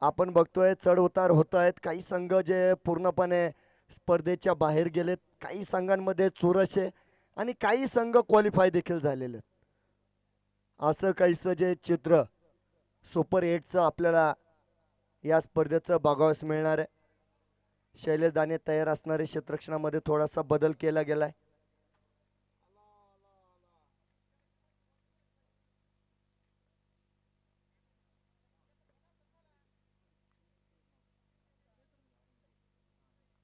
आपण बघतोय चढ उतार होत आहेत. काही संघ जे पूर्णपणे स्पर्धेच्या बाहेर गेलेत, काही संघांमध्ये चुरस आहे आणि काही संघ क्वालिफाय देखील झालेले. असं काहीसं जे चित्र सुपर 8चं आपल्याला या स्पर्धेचं बघावयास मिळणार आहे. शैलेश दाने तयार असणारे क्षेत्ररक्षणामध्ये थोडासा बदल केला गेलाय.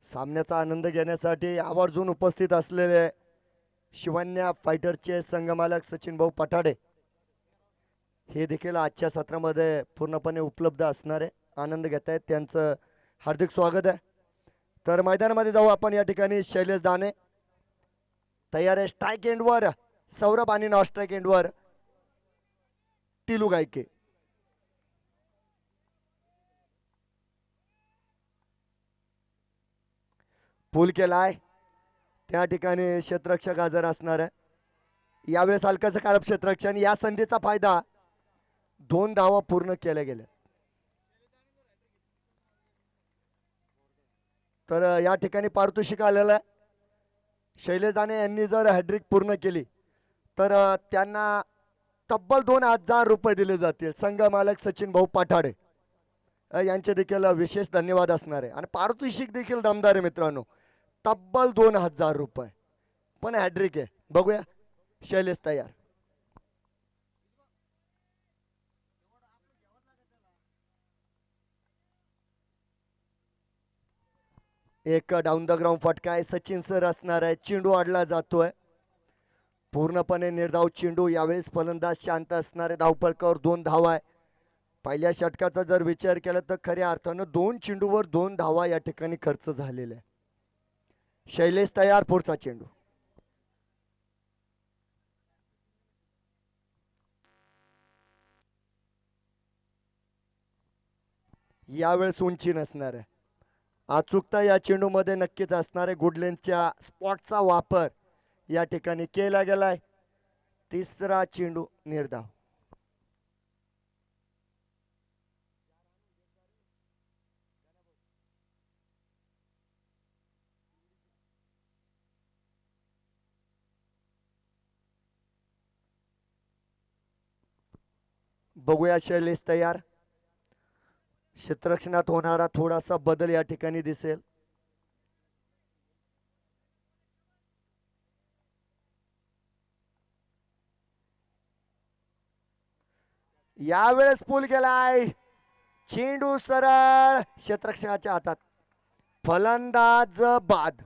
सामन्याचा आनंद घेण्यासाठी आवर्जून उपस्थित असलेले शिवन्या फायटरचे संघमालक सचिन भाऊ पठाडे हे देखील आजच्या सत्रामध्ये पूर्णपणे उपलब्ध असणार आहे. आनंद घेत आहेत, त्यांचं हार्दिक स्वागत आहे. तर मैदानामध्ये जाऊ आपण. या ठिकाणी शैलेश दाने तयार आहे. स्ट्राईक एंडवर सौरभ आणि नॉन स्ट्राईक एंडवर टिलू गायके. पूल केलाय, त्या ठिकाणी क्षेत्ररक्षक हजर असणार आहे. यावेळेस हलकाचं कारप क्षेत्ररक्षण. या संधीचा फायदा 2 धावा पूर्ण केल्या गेल्या. तर या ठिकाणी पारितोषिक आलेलं आहे. शैलेश दाने यांनी जर हॅड्रिक पूर्ण केली तर त्यांना तब्बल 2000 रुपये दिले जातील. संघ मालक सचिन भाऊ पठाडे यांचे देखील विशेष धन्यवाद असणार आहे. आणि पारितोषिक देखील दमदार आहे मित्रांनो, तब्बल 2000 रुपये. पण हॅड्रिक आहे. बघूया शैलेश तयार. एक डाऊन द ग्राउंड फटका आहे. सचिन सर असणार आहे. चेंडू आडला जातोय, पूर्णपणे निर्धाव चेंडू. यावेळेस फलंदाज शांत असणारे. धावफलकावर 2 धावा आहे. पहिल्या षटकाचा जर विचार केला तर खऱ्या अर्थानं 2 चेंडूवर 2 धावा या ठिकाणी खर्च झालेला आहे. शैलेश तयार. पुढचा चेंडू. यावेळेस उंची नसणार आहे. अचूकता या चेंडूमध्ये नक्कीच असणार आहे. गुडलेनच्या स्पॉटचा वापर या ठिकाणी केला गेलाय. तिसरा चेंडू निर्धाव. बघूया शैलेश तयार. क्षेत्ररक्षणात होणारा थोडासा बदल या ठिकाणी दिसेल. यावेळेस पूल गेलाय. चेंडू सरळ क्षेत्ररक्षणाच्या हातात. फलंदाज बाद.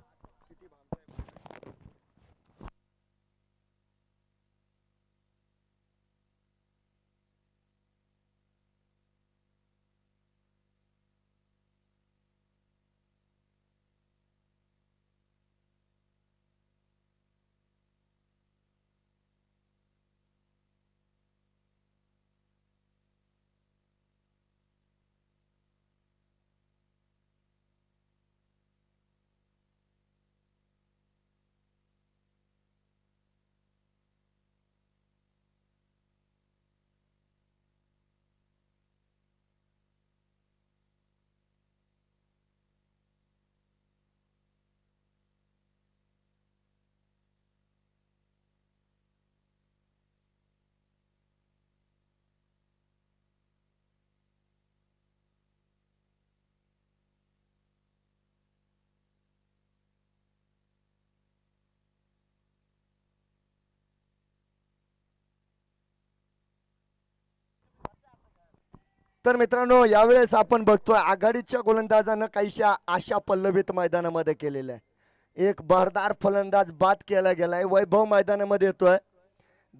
तर मित्रांनो, यावेळेस आपण बघतोय आघाडीच्या गोलंदाजानं काहीशा आशा पल्लवित मैदानामध्ये केलेल्या आहे. एक बहरदार फलंदाज बाद केला गेलाय. वैभव मैदानामध्ये येतोय.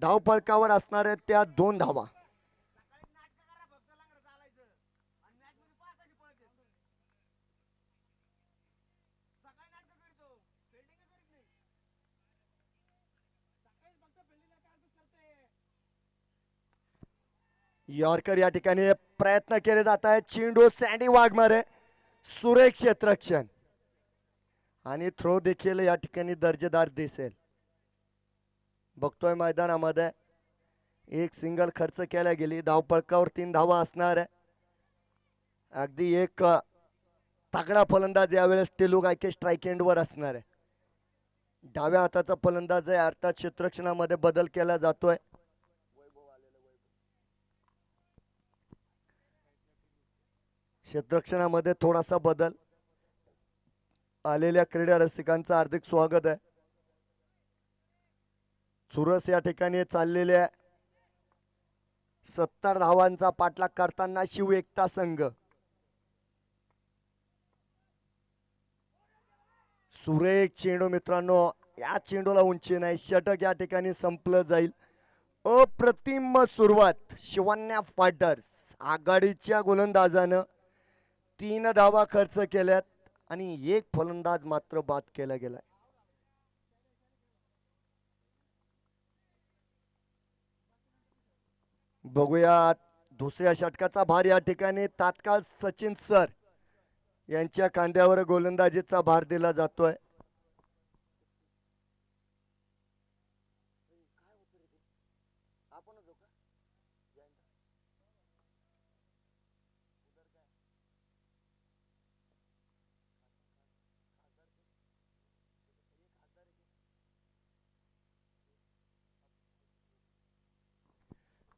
धावफलकावर असणाऱ्या त्या 2 धावा. यॉर्कर या ठिकाणी प्रयत्न केले जात आहेत. चेंडू सँडी वाघमारे. सुरेख क्षेत्ररक्षण आणि थ्रो देखील या ठिकाणी दर्जेदार दिसेल. बघतोय मैदानामध्ये एक सिंगल खर्च केला गेली. धावफलकावर 3 धावा असणार आहे. अगदी एक तगडा फलंदाज यावेळेस टिलू गायके स्ट्राईक एंडवर असणार आहे. डाव्या हाताचा फलंदाज आहे, अर्थात क्षेत्ररक्षणामध्ये बदल केला जातोय. क्षेत्ररक्षणामध्ये थोडासा बदल. आलेल्या क्रीडा रसिकांचं हार्दिक स्वागत आहे. चुरस या ठिकाणी चाललेल्या 70 धावांचा पाठलाग करताना शिव एकता संघ. सुरेख चेंडू मित्रांनो, या चेंडूला उंची नाही, षटक या ठिकाणी संपलं जाईल. अप्रतिम सुरुवात शिवन्या फायटर्स आघाडीच्या गोलंदाजानं 3 धावा खर्च केल्यात आणि एक फलंदाज मात्र बाद केला गेलाय. बघूया दुसऱ्या षटकाचा भार या ठिकाणी तात्काळ सचिन सर यांच्या खांद्यावर गोलंदाजीचा भार दिला जातोय.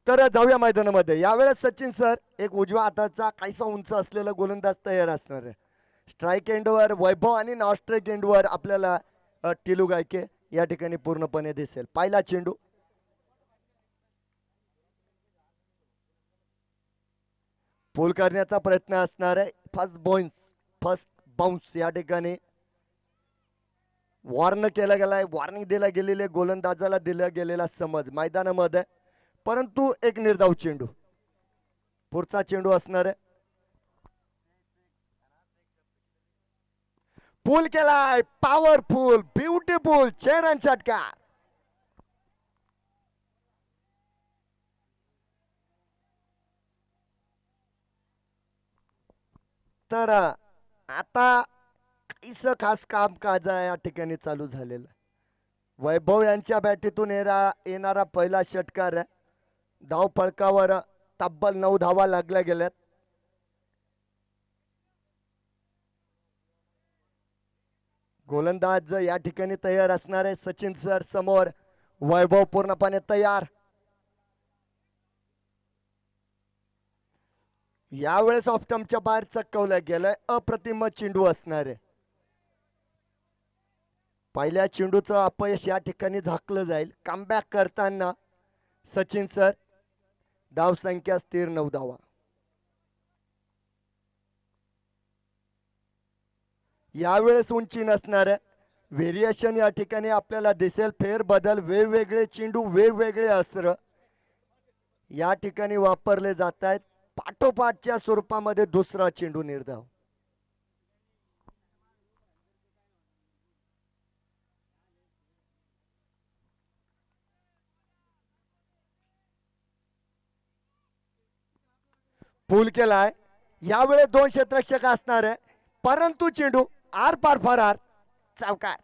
तर जाऊया मैदानामध्ये. यावेळेस सचिन सर एक उजव्या हाताचा काहीसा उंच असलेला गोलंदाज तयार असणार आहे. स्ट्राईक एंडवर वैभव आणि नॉन स्ट्राईक एंडवर आपल्याला टिलू गायके या ठिकाणी पूर्णपणे दिसेल. पहिला चेंडू पूल करण्याचा प्रयत्न असणार आहे. फर्स्ट बाउन्स या ठिकाणी वॉर्न केला गेलाय. वॉर्निंग दिला गेलेले गोलंदाजाला दिला गेलेला समज मैदानामध्ये, परंतु एक निर्धाव चेंडू. पुढचा चेंडू असणार आहे. पूल केलाय, पॉवरफुल, ब्युटिफुल 6 रन षटकार. तर आता काहीसं खास कामकाज या ठिकाणी चालू झालेलं. वैभव यांच्या बॅटीतून येणारा पहिला षटकार आहे. धाव फळकावर तब्बल 9 धावा लागल्या गेल्यात. गोलंदाज या ठिकाणी तयार असणार आहे. सचिन सर समोर, वैभव पूर्णपणे तयार. यावेळेस ऑप्टमच्या बाहेर चक्कवलं गेलंय. अप्रतिम चेंडू असणार आहे. पहिल्या चेंडूचं अपयश या ठिकाणी झाकलं जाईल. कमबॅक करताना सचिन सर. धाव संख्या स्थिर 9 धावा. यावेळेस उंची नसणार आहे. व्हेरिएशन या ठिकाणी आपल्याला दिसेल. फेरबदल, वेगवेगळे चेंडू, वेगवेगळे अस्त्र या ठिकाणी वापरले जात आहेत. पाठोपाठच्या स्वरूपामध्ये दुसरा चेंडू निर्धाव. पूल केलाय. यावेळेस 2 क्षेत्ररक्षक असणार आहे, परंतु चेंडू आर पार फरार. चौकार.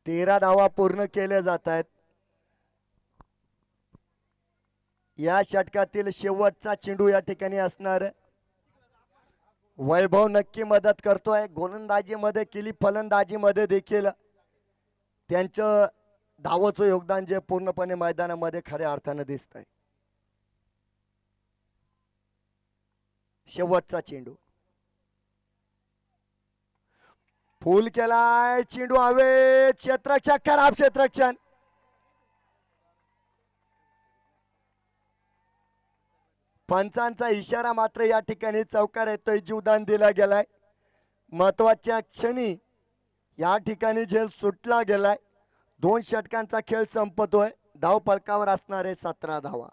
तेरा धावा पूर्ण केल्या जात आहेत. या षटकातील शेवटचा चेंडू या ठिकाणी असणार. वैभव नक्की मदत करतोय. गोलंदाजीमध्ये केली, फलंदाजीमध्ये देखील त्यांचं धावाचं योगदान जे पूर्णपणे मैदानामध्ये खऱ्या अर्थानं दिसतंय. शेवटचा चेंडू फुल केलाय. चेंडू हवे. क्षेत्ररक्षक खराब क्षेत्ररक्षण. पंचांचा इशारा मात्र या ठिकाणी चौकार येतोय. जीवदान दिला गेलाय. महत्वाच्या क्षणी या ठिकाणी झेल सुटला गेलाय. 2 षटकांचा खेळ संपतोय. धाव फलकावर असणारे 17 धावा.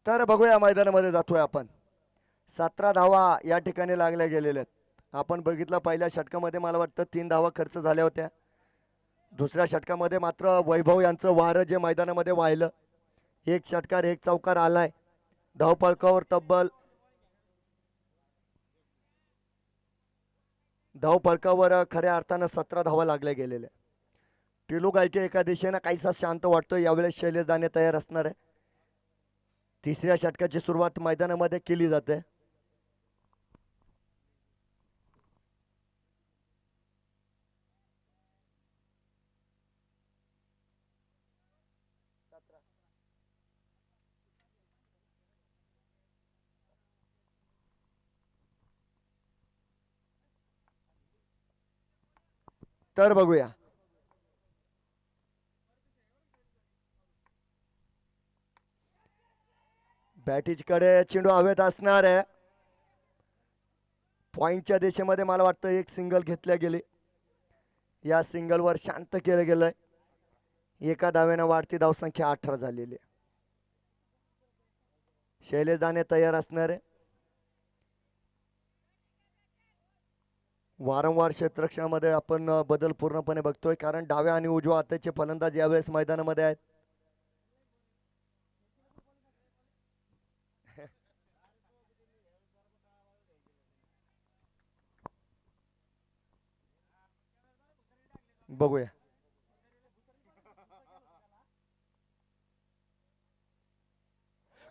तर बघूया मैदानामध्ये जातोय आपण. 17 धावा या ठिकाणी लागल्या गेलेल्या आहेत. आपण बघितलं पहिल्या षटकामध्ये मला वाटतं 3 धावा खर्च झाल्या होत्या. दुसऱ्या षटकामध्ये मात्र वैभव यांचं वारं जे मैदानामध्ये वाहिलं, एक षटकार एक चौकार आलाय. धावफलकावर तब्बल धावफलकावर खऱ्या अर्थानं 17 धावा लागल्या गेलेल्या. टिलू गायके एका दिशेनं काहीसा शांत वाटतोय. यावेळेस शैलेश दाने तयार असणार आहे. तिसऱ्या षटकाची सुरुवात मैदानामध्ये केली जाते. तर बघूया बॅटिजकडे चेंडू हवेत असणार आहे. पॉइंटच्या दिशेमध्ये मला वाटतं एक सिंगल घेतल्या गेली. या सिंगलवर शांत केलं गेलंय. एका धावेनं वाढती धावसंख्या 18 झालेली आहे. शैलेश दाने तयार असणार आहे. वारंवार क्षेत्ररक्षणामध्ये आपण बदल पूर्णपणे बघतोय, कारण डाव्या आणि उजव्या हाताचे फलंदाज यावेळेस मैदानामध्ये आहेत. बघूया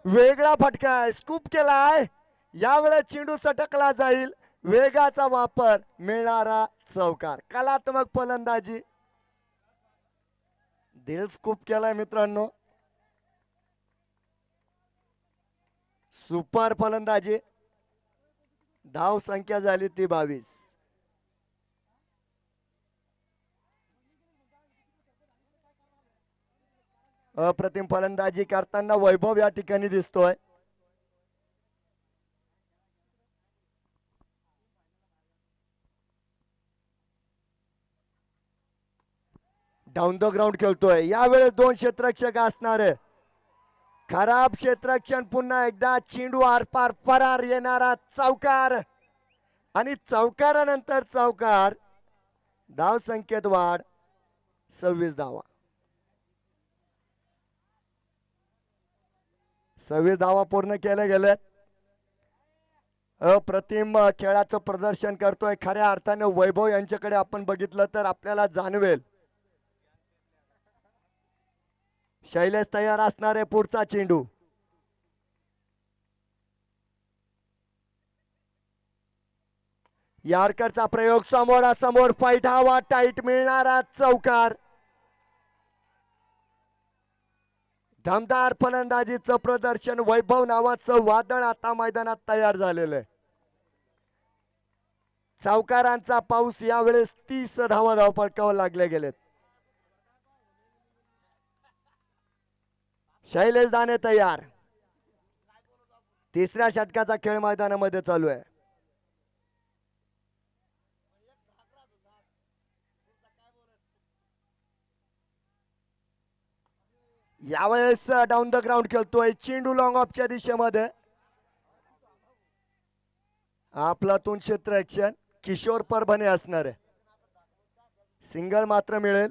वेगळा फटका स्कूप केलाय. यावेळेस चेंडू सटकला जाईल. वेगाचा वापर मिळणारा चौकार. कलात्मक फलंदाजी. दिल स्कूप केलाय मित्रांनो. सुपर फलंदाजी. धाव संख्या झाली ती 22. अप्रतिम फलंदाजी करताना वैभव या ठिकाणी दिसतोय. डाऊन द ग्राउंड खेळतोय. यावेळेस 2 क्षेत्ररक्षक असणार आहे. खराब क्षेत्ररक्षण पुन्हा एकदा. चेंडू आरपार परार येणारा चौकार आणि चौकारानंतर चौकार. धाव संख्येत वाढ 26 धावा. 26 धावा पूर्ण केल्या गेल्यात. अप्रतिम खेळाचं प्रदर्शन करतोय. खऱ्या अर्थाने वैभव यांच्याकडे आपण बघितलं तर आपल्याला जाणवेल. शैलेश तयार असणारे पुढचा चेंडू. यार्करचा प्रयोग समोरासमोर पैठावा टाईट मिळणारा चौकार. दमदार फलंदाजीचं प्रदर्शन. वैभव नावाचं वादळ आता मैदानात तयार झालेलं आहे. चौकारांचा पाऊस. यावेळेस 30 धावा धावफलकावर लागले गेलेत. शैलेश दाने तयार. तिसऱ्या षटकाचा खेळ मैदानामध्ये चालू आहे. यावेळेस डाऊन द ग्राउंड खेळतोय. चेंडू लॉंग ऑफच्या दिशेमध्ये. आपलातून क्षेत्ररक्षण किशोर परभणे असणार आहे. सिंगल मात्र मिळेल.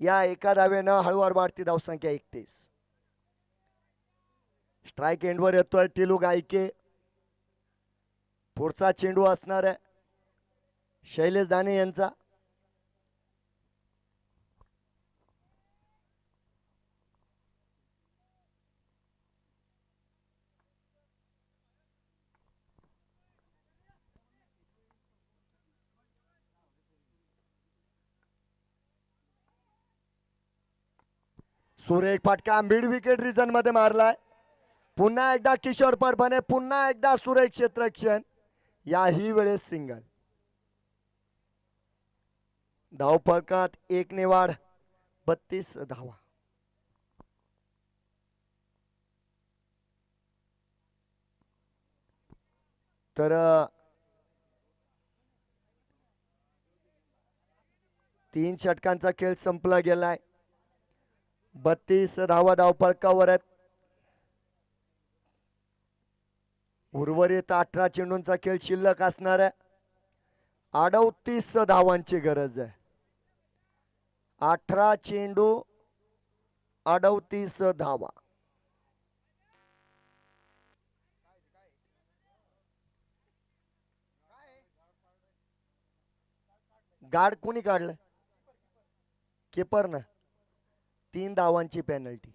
या एका धावेनं हळूवार वाढती धावसंख्या 31. स्ट्राइक एंडवर येतोय टिलू गायके. पुढचा चेंडू असणार आहे शैलेश दाने यांचा. सुरेख फटका मिड विकेट रिजन मध्ये मारलाय. पुन्हा एकदा किशोर परभणे. पुन्हा एकदा सुरेख क्षेत्ररक्षण. याही वेळेस सिंगल. धावफलकात 1 ने वाढ 32 धावा. तर 3 षटकांचा खेळ संपला गेलाय. 32 धावा धावफलकावर आहेत. उर्वरित 18 चेंडूंचा खेळ शिल्लक असणार आहे. 38 धावांची गरज आहे. 18 चेंडू 38 धावा. गाड कोणी काढलं? किपर ना. 3 धावांची पेनल्टी.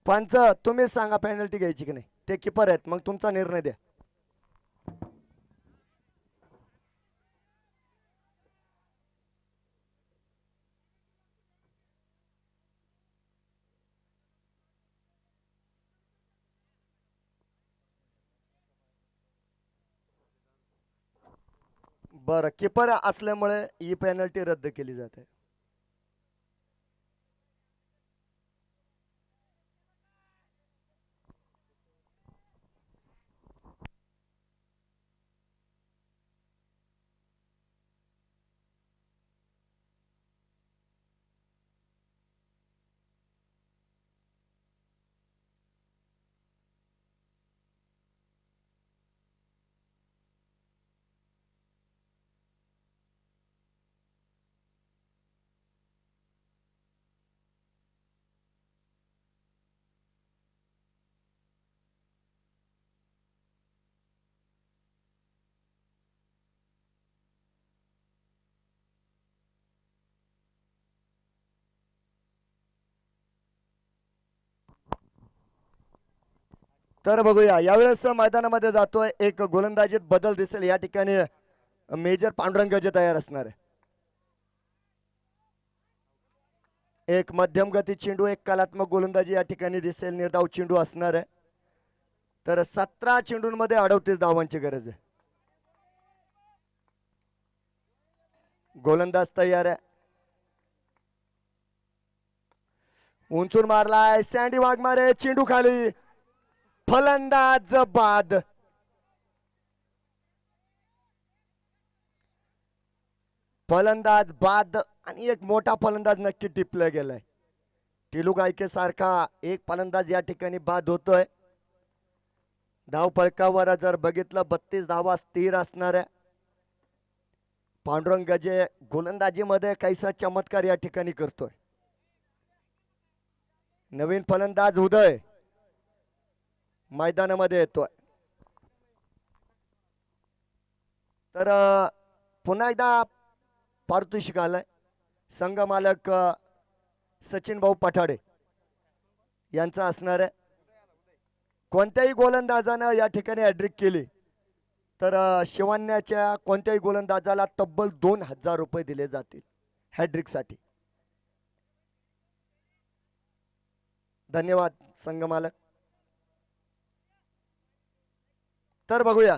पंच तुम्हीच सांगा पेनल्टी घ्यायची की नाही. ते किपर आहेत, मग तुमचा निर्णय द्या. बरं, किपर असल्यामुळे ही पेनल्टी रद्द केली जाते. तर बघूया, यावेळेस मैदानामध्ये जातोय एक गोलंदाजीत बदल दिसेल. या ठिकाणी मेजर पांडुरंग गजे तयार असणार आहे. एक मध्यम गती चेंडू, एक कलात्मक गोलंदाजी या ठिकाणी दिसेल. निर्धाव चेंडू असणार आहे. तर 17 चेंडूंमध्ये 38 धावांची गरज आहे. गोलंदाज तयार आहे. उंचून मारलाय सँडी वाघमारे, चेंडू खाली, फलंदाज बाद. फलंदाज बाद आणि एक मोठा फलंदाज नक्की टिपला गेलाय. टिलू गायके सारखा एक फलंदाज या ठिकाणी बाद होतोय. धाव फलकावर जर बघितलं 32 धावा स्थिर असणार आहे. पांडुरंग गजे गोलंदाजीमध्ये काहीसा चमत्कार या ठिकाणी करतोय. नवीन फलंदाज उदय मैदानामध्ये येतोय. तर पुन्हा एकदा पारितोषिक आलंय. संघ मालक सचिन भाऊ पठाडे यांचा असणार आहे. कोणत्याही गोलंदाजानं या ठिकाणी हॅट्रिक केली तर शिवण्याच्या कोणत्याही गोलंदाजाला तब्बल 2000 रुपये दिले जातील हॅट्रिकसाठी. धन्यवाद संघ मालक. तर बघूया,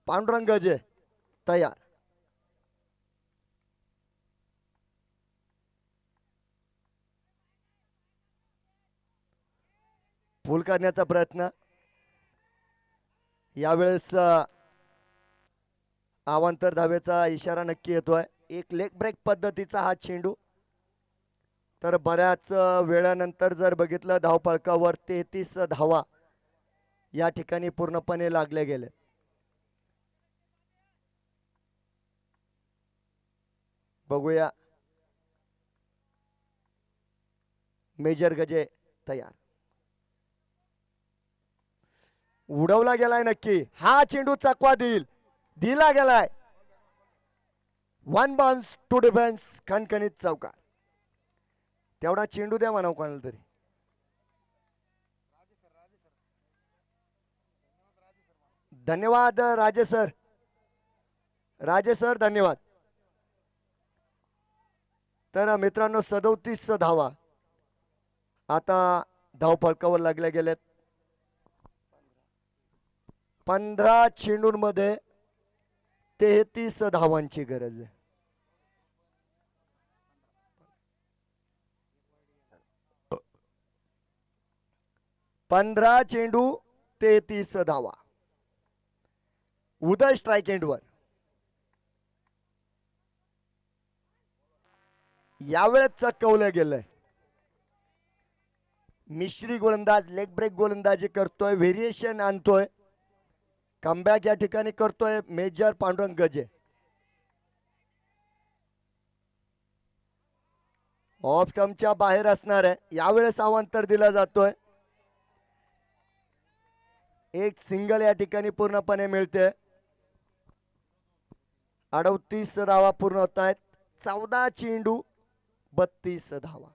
पांडुरंग गजे तयार. फुल करण्याचा प्रयत्न. यावेळेस अवांतर धावेचा इशारा नक्की येतोय. एक लेग ब्रेक पद्धतीचा हा चेंडू. तर बऱ्याच वेळानंतर जर बघितलं धावफलकावर 33 धावा या ठिकाणी पूर्णपणे लागले गेले. बघूया, मेजर गजे तयार. उडवला गेलाय नक्की. हा चेंडू चकवा दिला गेलाय. 1 बाउन्स टू डिफेन्स, खणखणीत चौकार. तेवढा चेंडू द्या म्हणाव कोणाला तरी. धन्यवाद राजे सर. राजे सर धन्यवाद. तर मित्रांनो 37 धावा आता धाव फलकावर लागले गेलेत. 15 चेंडूंमध्ये 33 धावांची गरज आहे. पंधरा चेंडू 33 धावा. उदय स्ट्राइक एंडवर. यावेळेस चकवलं गेलंय. मिश्री गोलंदाज लेग ब्रेक गोलंदाजी करतोय, व्हेरिएशन आणतोय, कमबॅक या ठिकाणी करतोय मेजर पांडुरंग गजे. ऑफ स्टंपच्या बाहेर असणार आहे. यावेळेस अवांतर दिला जातोय. एक सिंगल या ठिकाणी पूर्णपणे मिळते. 38 धावा पूर्ण होत आहेत. 14 चेंडू 32 धावा.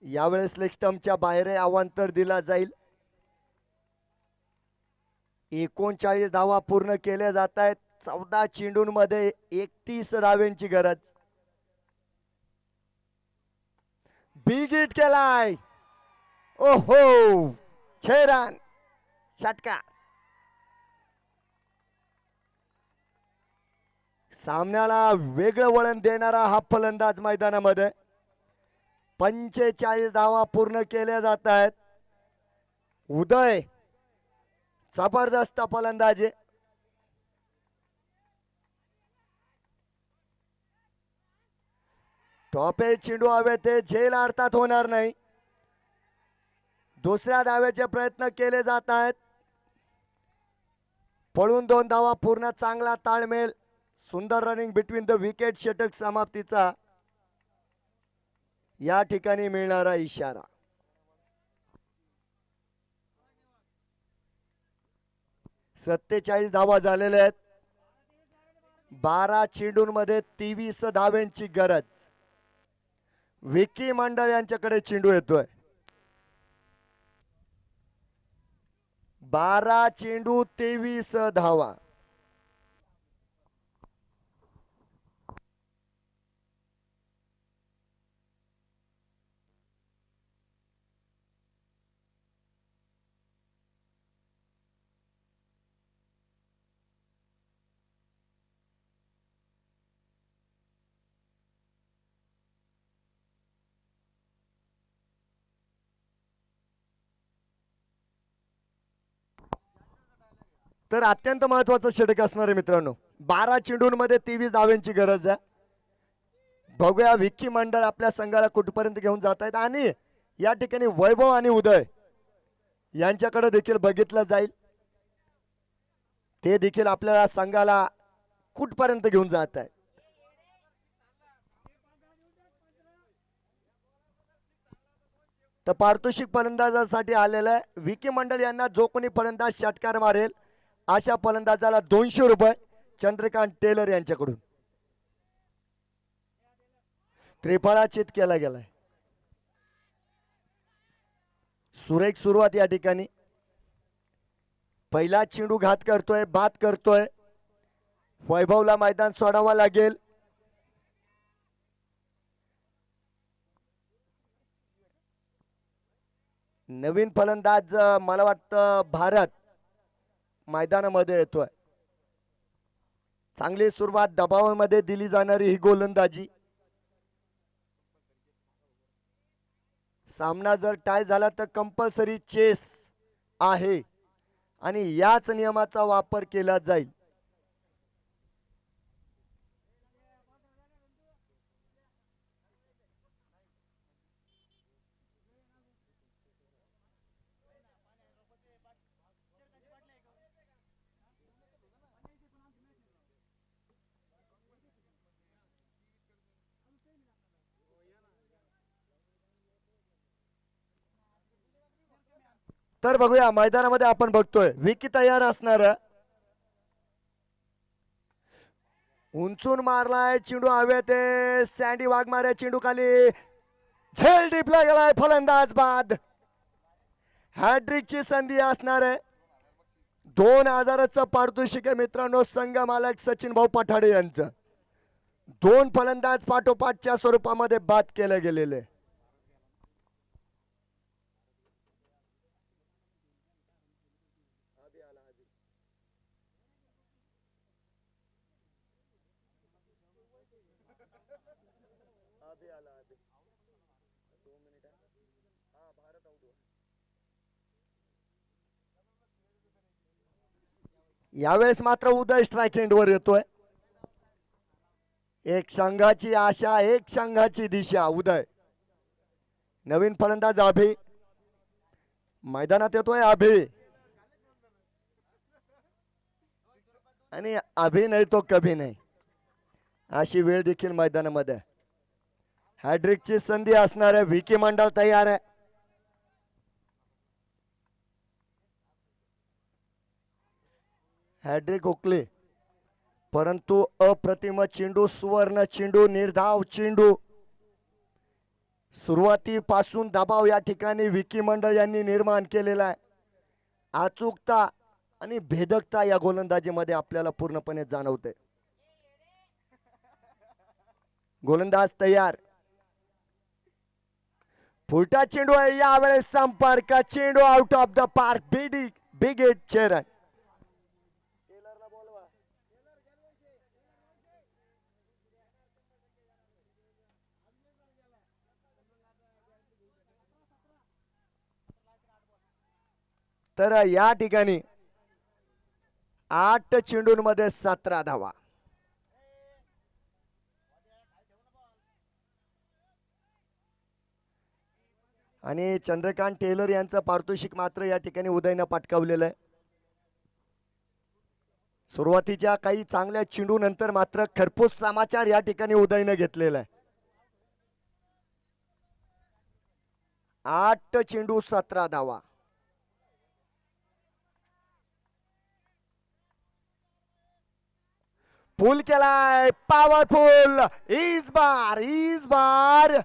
यावेळेस लेग स्टंपच्या बाहेर अवांतर दिला जाईल. 39 धावा पूर्ण केल्या जात आहेत. 14 चेंडूंमध्ये 31 धाव्यांची गरज. बिग हिट केलाय. ओहो 6 रन. षटका. सामन्याला वेगळं वळण देणारा हा फलंदाज मैदानामध्ये. 45 धावा पूर्ण केल्या जात आहेत. उदय जबरदस्त फलंदाजी. टॉपे चेंडू हवे ते झेल अर्थात होणार नाही. दुसऱ्या धाव्याचे प्रयत्न केले जात आहेत. पळून 2 धावा पूर्ण. चांगला ताळमेळ. सुंदर रनिंग बिटवीन द विकेट. षटक समाप्तीचा या ठिकाणी मिळणारा इशारा. सत्तेचाळीस धावा झालेल्या आहेत. 12 चेंडूंमध्ये 23 धाव्यांची गरज. विकी मंडळ यांच्याकडे चेंडू येतोय. 12 चेंडू 23 धावा. तर अत्यंत महत्वाचं षटक असणार आहे मित्रांनो. 12 चेंडूंमध्ये 23 धाव्यांची गरज आहे. बघूया विकी मंडळ आपल्या संघाला कुठपर्यंत घेऊन जात आहेत. आणि या ठिकाणी वैभव आणि उदय यांच्याकडे देखील बघितलं जाईल. ते देखील आपल्या संघाला कुठपर्यंत घेऊन जात आहेत. तर पारितोषिक फलंदाजासाठी आलेलं आहे. विकी मंडळ यांना जो कोणी फलंदाज षटकार मारेल अशा फलंदाजाला 200 रुपये चंद्रकांत टेलर यांच्याकडून. त्रिफळाचित केला गेलाय. सुरेख सुरुवात या ठिकाणी. पहिला चेंडू घात करतोय, बाद करतोय. वैभवला मैदान सोडावा लागेल. नवीन फलंदाज मला वाटतं भारत मैदानामध्ये येतोय. चांगली सुरुवात. दबावामध्ये दिली जाणारी ही गोलंदाजी. सामना जर टाय झाला तर कंपल्सरी चेस आहे आणि याच नियमाचा वापर केला जाईल. तर बघूया मैदानामध्ये आपण बघतोय विकी तयार असणार. उंचून मारलाय चेंडू हवेत. सँडी वाघमारे चेंडू खाली. झेल टिपला गेलाय. फलंदाज बाद. हॅट्रिकची संधी असणार आहे. 2,000चं पारितोषिक आहे मित्रांनो संघ मालक सचिन भाऊ पठाडे यांचं. 2 फलंदाज पाठोपाठच्या स्वरूपामध्ये बाद केले गेलेले. यावेळेस मात्र उदय स्ट्राइक एंडवर येतोय. एक संघाची आशा, एक संघाची दिशा उदय. नवीन फलंदाज अभि मैदानात येतोय. अभि आणि अभि नाही तो कभी नाही अशी वेळ देखील मैदानामध्ये. हॅड्रिकची संधी असणार आहे. व्हीके मंडळ तयार आहे. हॅड्रिक हुकले परंतु अप्रतिम चेंडू, सुवर्ण चेंडू, निर्धाव चेंडू. सुरुवातीपासून दबाव या ठिकाणी विकी मंडळ यांनी निर्माण केलेला आहे. अचूकता आणि भेदकता या गोलंदाजीमध्ये आपल्याला पूर्णपणे जाणवते. गोलंदाज तयार. फुलटा चेंडू आहे यावेळेस संपर्क. चेंडू out of the park. Big hit Cheran. तर या ठिकाणी 8 चेंडूंमध्ये 17 धावा. आणि चंद्रकांत टेलर यांचं पारितोषिक मात्र या ठिकाणी उदयनं पटकावलेलं आहे. सुरुवातीच्या काही चांगल्या चेंडू नंतर मात्र खरपूस समाचार या ठिकाणी उदयनं घेतलेला आहे. 8 चेंडू 17 धावा. पुल केलाय पॉवरफुल. इस बार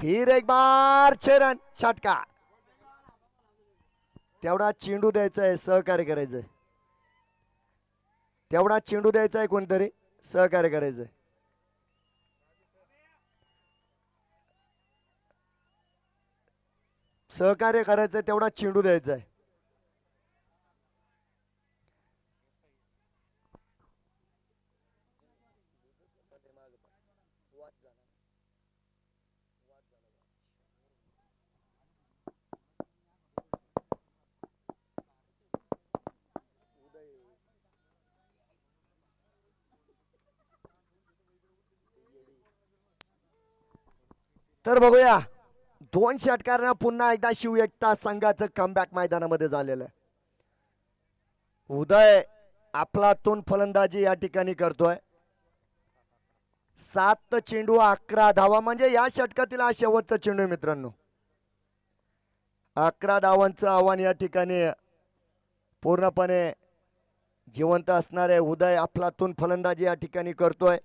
फिर एक बार छेरन षटकार. तेवढा चेंडू द्यायचा आहे, सहकार्य करायचंय. तेवढा चेंडू द्यायचा आहे, कोणतरी सहकार्य करायचंय. सहकार्य करायचंय, तेवढा चेंडू द्यायचा आहे. तर बघूया 2 षटकारांना पुन्हा एकदा शिवएकता संघाचं कमबॅक मैदानामध्ये झालेलं आहे. उदय आपलातून फलंदाजी या ठिकाणी करतोय. 7 चेंडू 11 धावा म्हणजे या षटकातील हा शेवटचा चेंडू मित्रांनो. 11 धावांचं आव्हान या ठिकाणी पूर्णपणे जिवंत असणार आहे. उदय आपलातून फलंदाजी या ठिकाणी करतोय.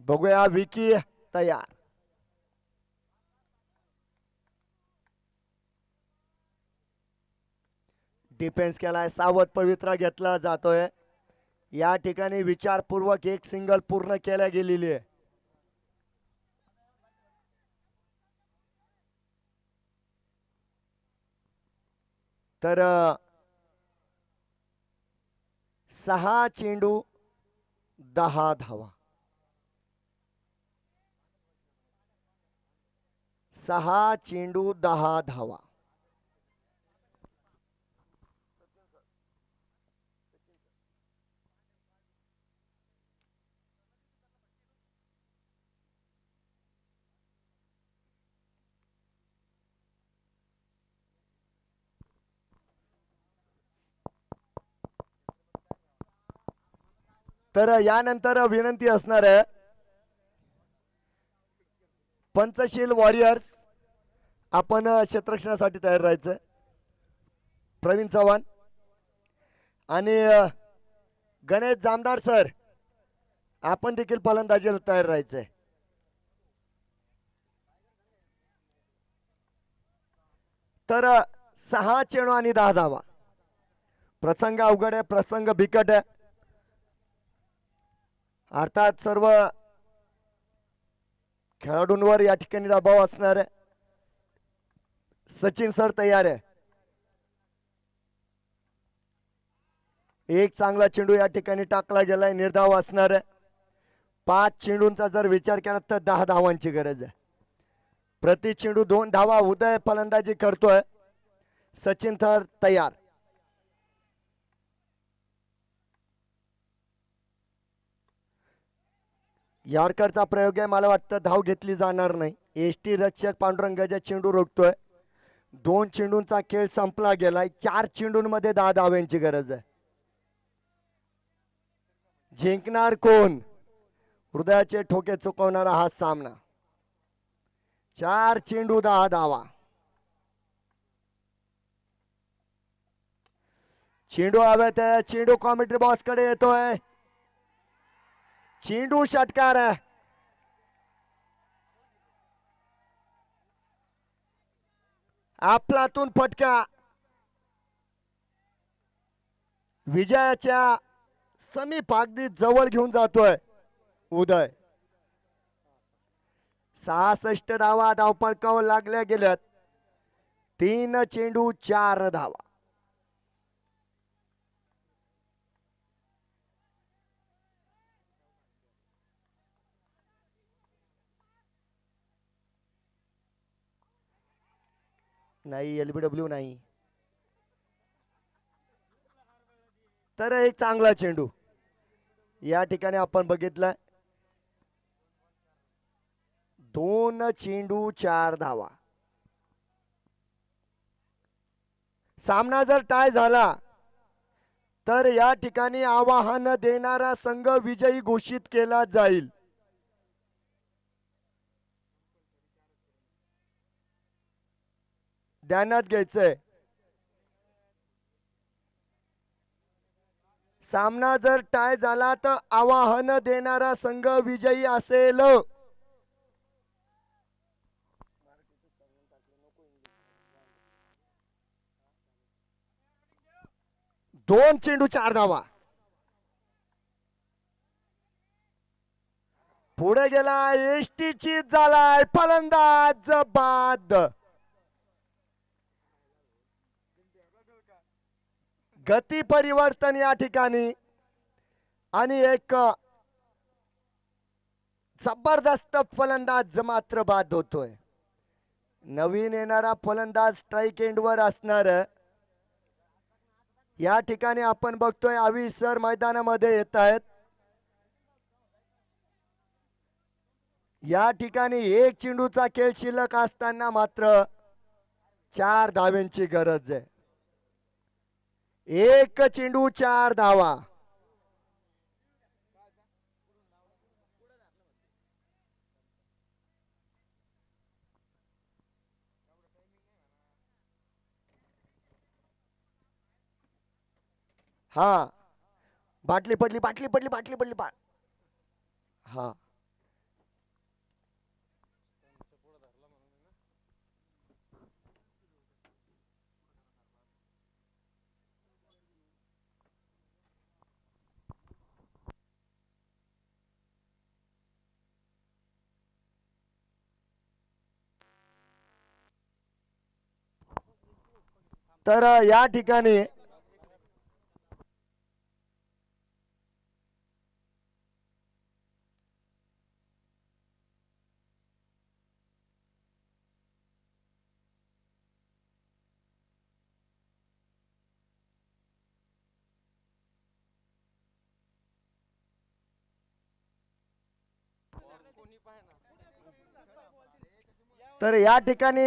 बघूया विकी तयार. डिफेन्स केलाय. सावध पवित्रा घेतला जातोय. या ठिकाणी विचारपूर्वक एक सिंगल पूर्ण केल्या गेलेली आहे. तर 6 चेंडू 10 धावा. 6 चेंडू 10 धावा. तर यानंतर विनंती असणार आहे पंचशील वॉरियर्स आपण क्षेत्ररक्षणासाठी तयार राहायचं. प्रवीण चव्हाण आणि गणेश जामदार सर, आपण देखील फलंदाजीला तयार राहायचंय. तर 6 चेंडू आणि 10 धावा. प्रसंग अवघड आहे, प्रसंग बिकट आहे. अर्थात सर्व खेळाडूंवर या ठिकाणी दबाव असणार आहे. सचिन सर तयार आहे. एक चांगला चेंडू या ठिकाणी टाकला गेलाय, निर्धाव असणार आहे. 5 चेंडूंचा जर विचार केला तर 10 धावांची गरज आहे. प्रति चेंडू 2 धावा. उदय फलंदाजी करतोय. सचिन सर तयार. यॉर्करचा प्रयोग आहे, मला वाटतं धाव घेतली जाणार नाही. एसटी रक्षक पांडुरंगाचा चेंडू रोखतोय. 2 चेंडूंचा खेळ संपला गेलाय. 4 चेंडूंमध्ये 10 धाव्यांची गरज आहे. जिंकणार कोण? हृदयाचे ठोके चुकवणारा हा सामना. 4 चेंडू 10 धावा. चेंडू हवेत आहे. चेंडू कॉमेंट्री बॉक्स कडे येतोय. चेंडू षटकार आहे. आपलातून फटका. विजयाच्या समीप अगदी जवळ घेऊन जातोय उदय. 66 धावा धावपळकावर लागल्या गेल्यात. 3 चेंडू 4 धावा. नाही, एलबीडब्ल्यू नाही. तर एक चांगला चेंडू या ठिकाणी आपण बघितलं. 2 चेंडू 4 धावा. सामना जर टाय झाला तर या ठिकाणी आवाहन देणारा संघ विजयी घोषित केला जाईल. ध्यानात घ्यायचंय. सामना जर टाय झाला तर आवाहन देणारा संघ विजयी असेल. 2 चेंडू 4 धावा. पुढे गेला. एसटी चीज झालाय. फलंदाज बाद. गती परिवर्तन या ठिकाणी आणि एक जबरदस्त फलंदाज मात्र बाद होतोय. नवीन येणारा फलंदाज स्ट्राइक एंडवर असणार. या ठिकाणी आपण बघतोय आवी सर मैदानामध्ये येत आहेत. या ठिकाणी 1 चेंडूचा खेळ शिल्लक असताना मात्र 4 धाव्यांची गरज आहे. 1 चेंडू 4 धावा. हा, बाटली पडली, बाटली पडली, बाटली पडली. हा, तर या ठिकाणी तर या ठिकाणी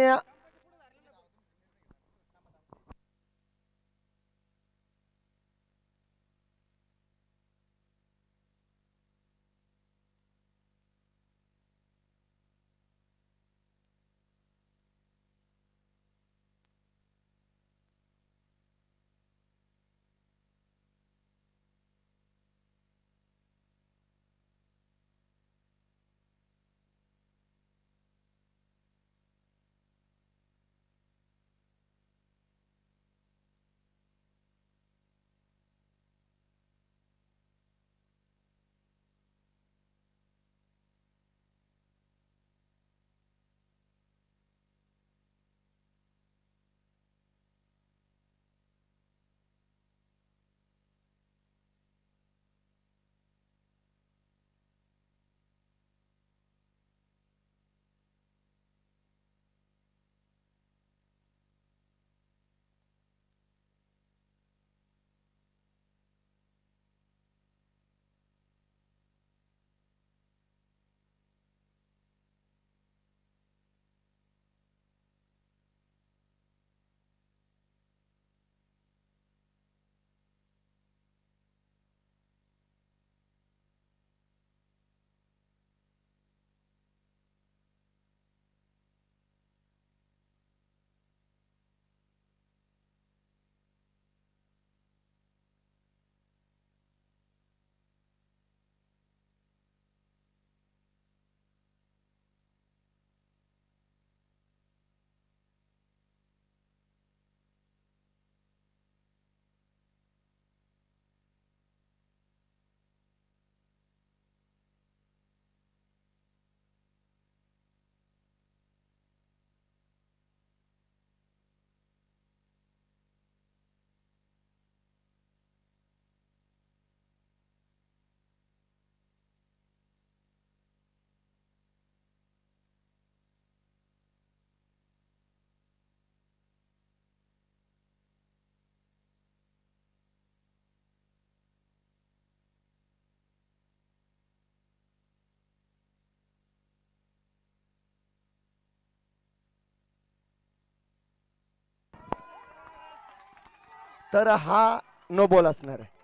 तर हा नो बॉल असणार आहे.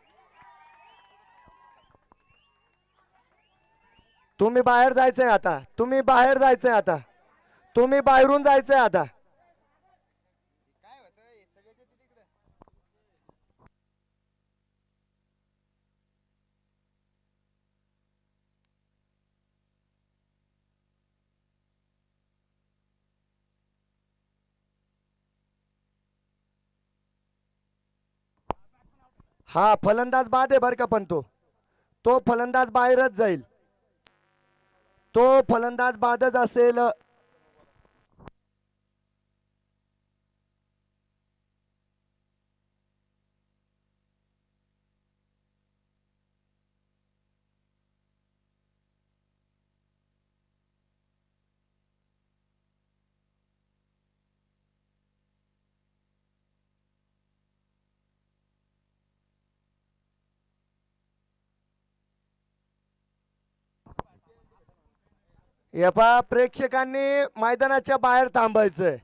तुम्ही बाहेर जायचंय आता, तुम्ही बाहेर जायचंय आता, तुम्ही बाहेरून जायचंय आता. हा फलंदाज बाद आहे बरं का, पण तो फलंदाज बाहेरच जाईल, तो फलंदाज बादच असेल. या पहा प्रेक्षकांनी मैदानाच्या बाहेर थांबायचंय.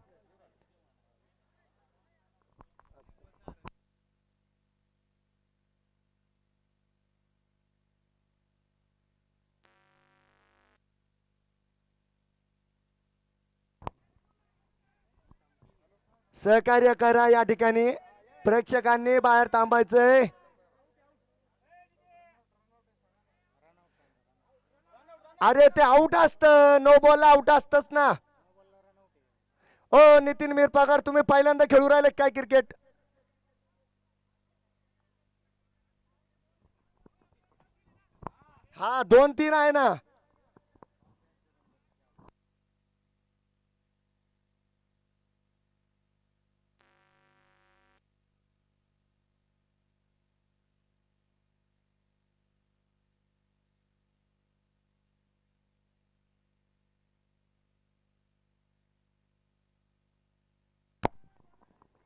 सहकार्य करा, या ठिकाणी प्रेक्षकांनी बाहेर थांबायचंय. अरे ते आउट असतं, नो बॉल आउट असतच ना. ओ नितीन मिरपाकर, तुम्ही पहिल्यांदा खेळू राहिले काय क्रिकेट? हा 2-3 आहे ना.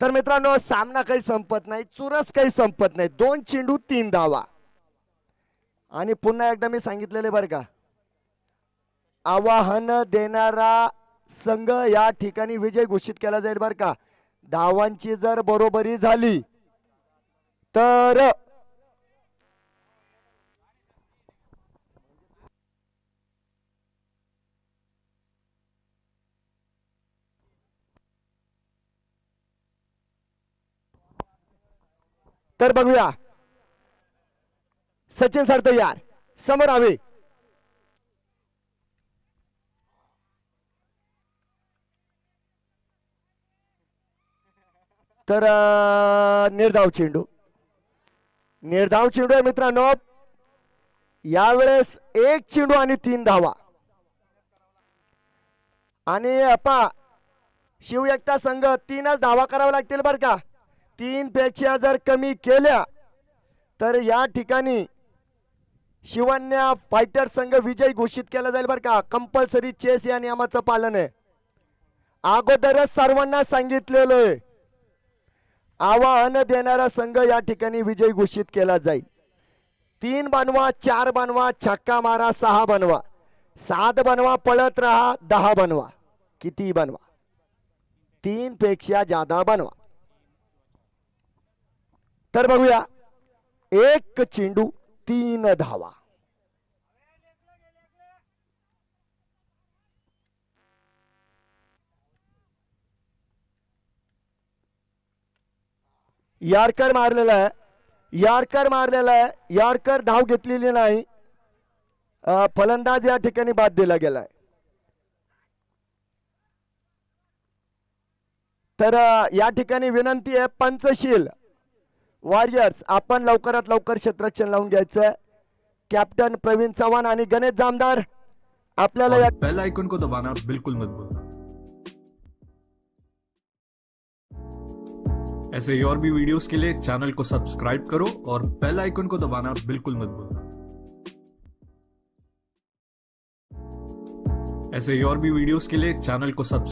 तर मित्रांनो सामना काही संपत नाही, चुरस काही संपत नाही. 2 चेंडू 3 धावा. आणि पुन्हा एकदा मी सांगितलेले बरं का, आवाहन देणारा संघ या ठिकाणी विजय घोषित केला जाईल बरं का. धावांची जर बरोबरी झाली तर बघूया. सचिन सर तयार, समोर हवे. तर निर्धाव चेंडू, निर्धाव चेंडू आहे मित्रांनो. यावेळेस 1 चेंडू आणि 3 धावा. आणि अपा शिव एकता संघ 3च धावा कराव्या लागतील बरं का. 3 पेक्षा जर कमी केल्या तर या ठिकाणी शिवन्या फायटर संघ विजय घोषित केला जाईल बरं का. कंपल्सरी चेस या नियमाचं पालन आहे. अगोदरच सर्वांना सांगितलेलं आहे, आवाहन देणारा संघ या ठिकाणी विजय घोषित केला जाईल. 3 बनवा, 4 बनवा, छक्का मारा, 6 बनवा, 7 बनवा, पळत राहा, 10 बनवा, किती बनवा, 3 पेक्षा जादा बनवा. तर बघूया, 1 चेंडू 3 धावा. यॉर्कर मारलेला आहे, यॉर्कर मारलेला आहे, यॉर्कर धाव घेतलेली नाही. फलंदाज या ठिकाणी बाद दिला गेलाय. तर या ठिकाणी विनंती आहे, पंचशील वॉरियर्स आपण लवकरात लवकर क्षेत्ररक्षण लावून घ्यायचं. कॅप्टन प्रवीण चव्हाण आणि गणेश जामदार आपल्याला बेल आइकन को दबाना बिल्कुल मत भूलना. ऐसे और भी वीडियोस के लिए चैनल को सब्सक्राइब करो और बेल आइकन को दबाना बिल्कुल मत भूलना. ऐसे और भी वीडियोस के लिए चैनल को सब्सक्राइब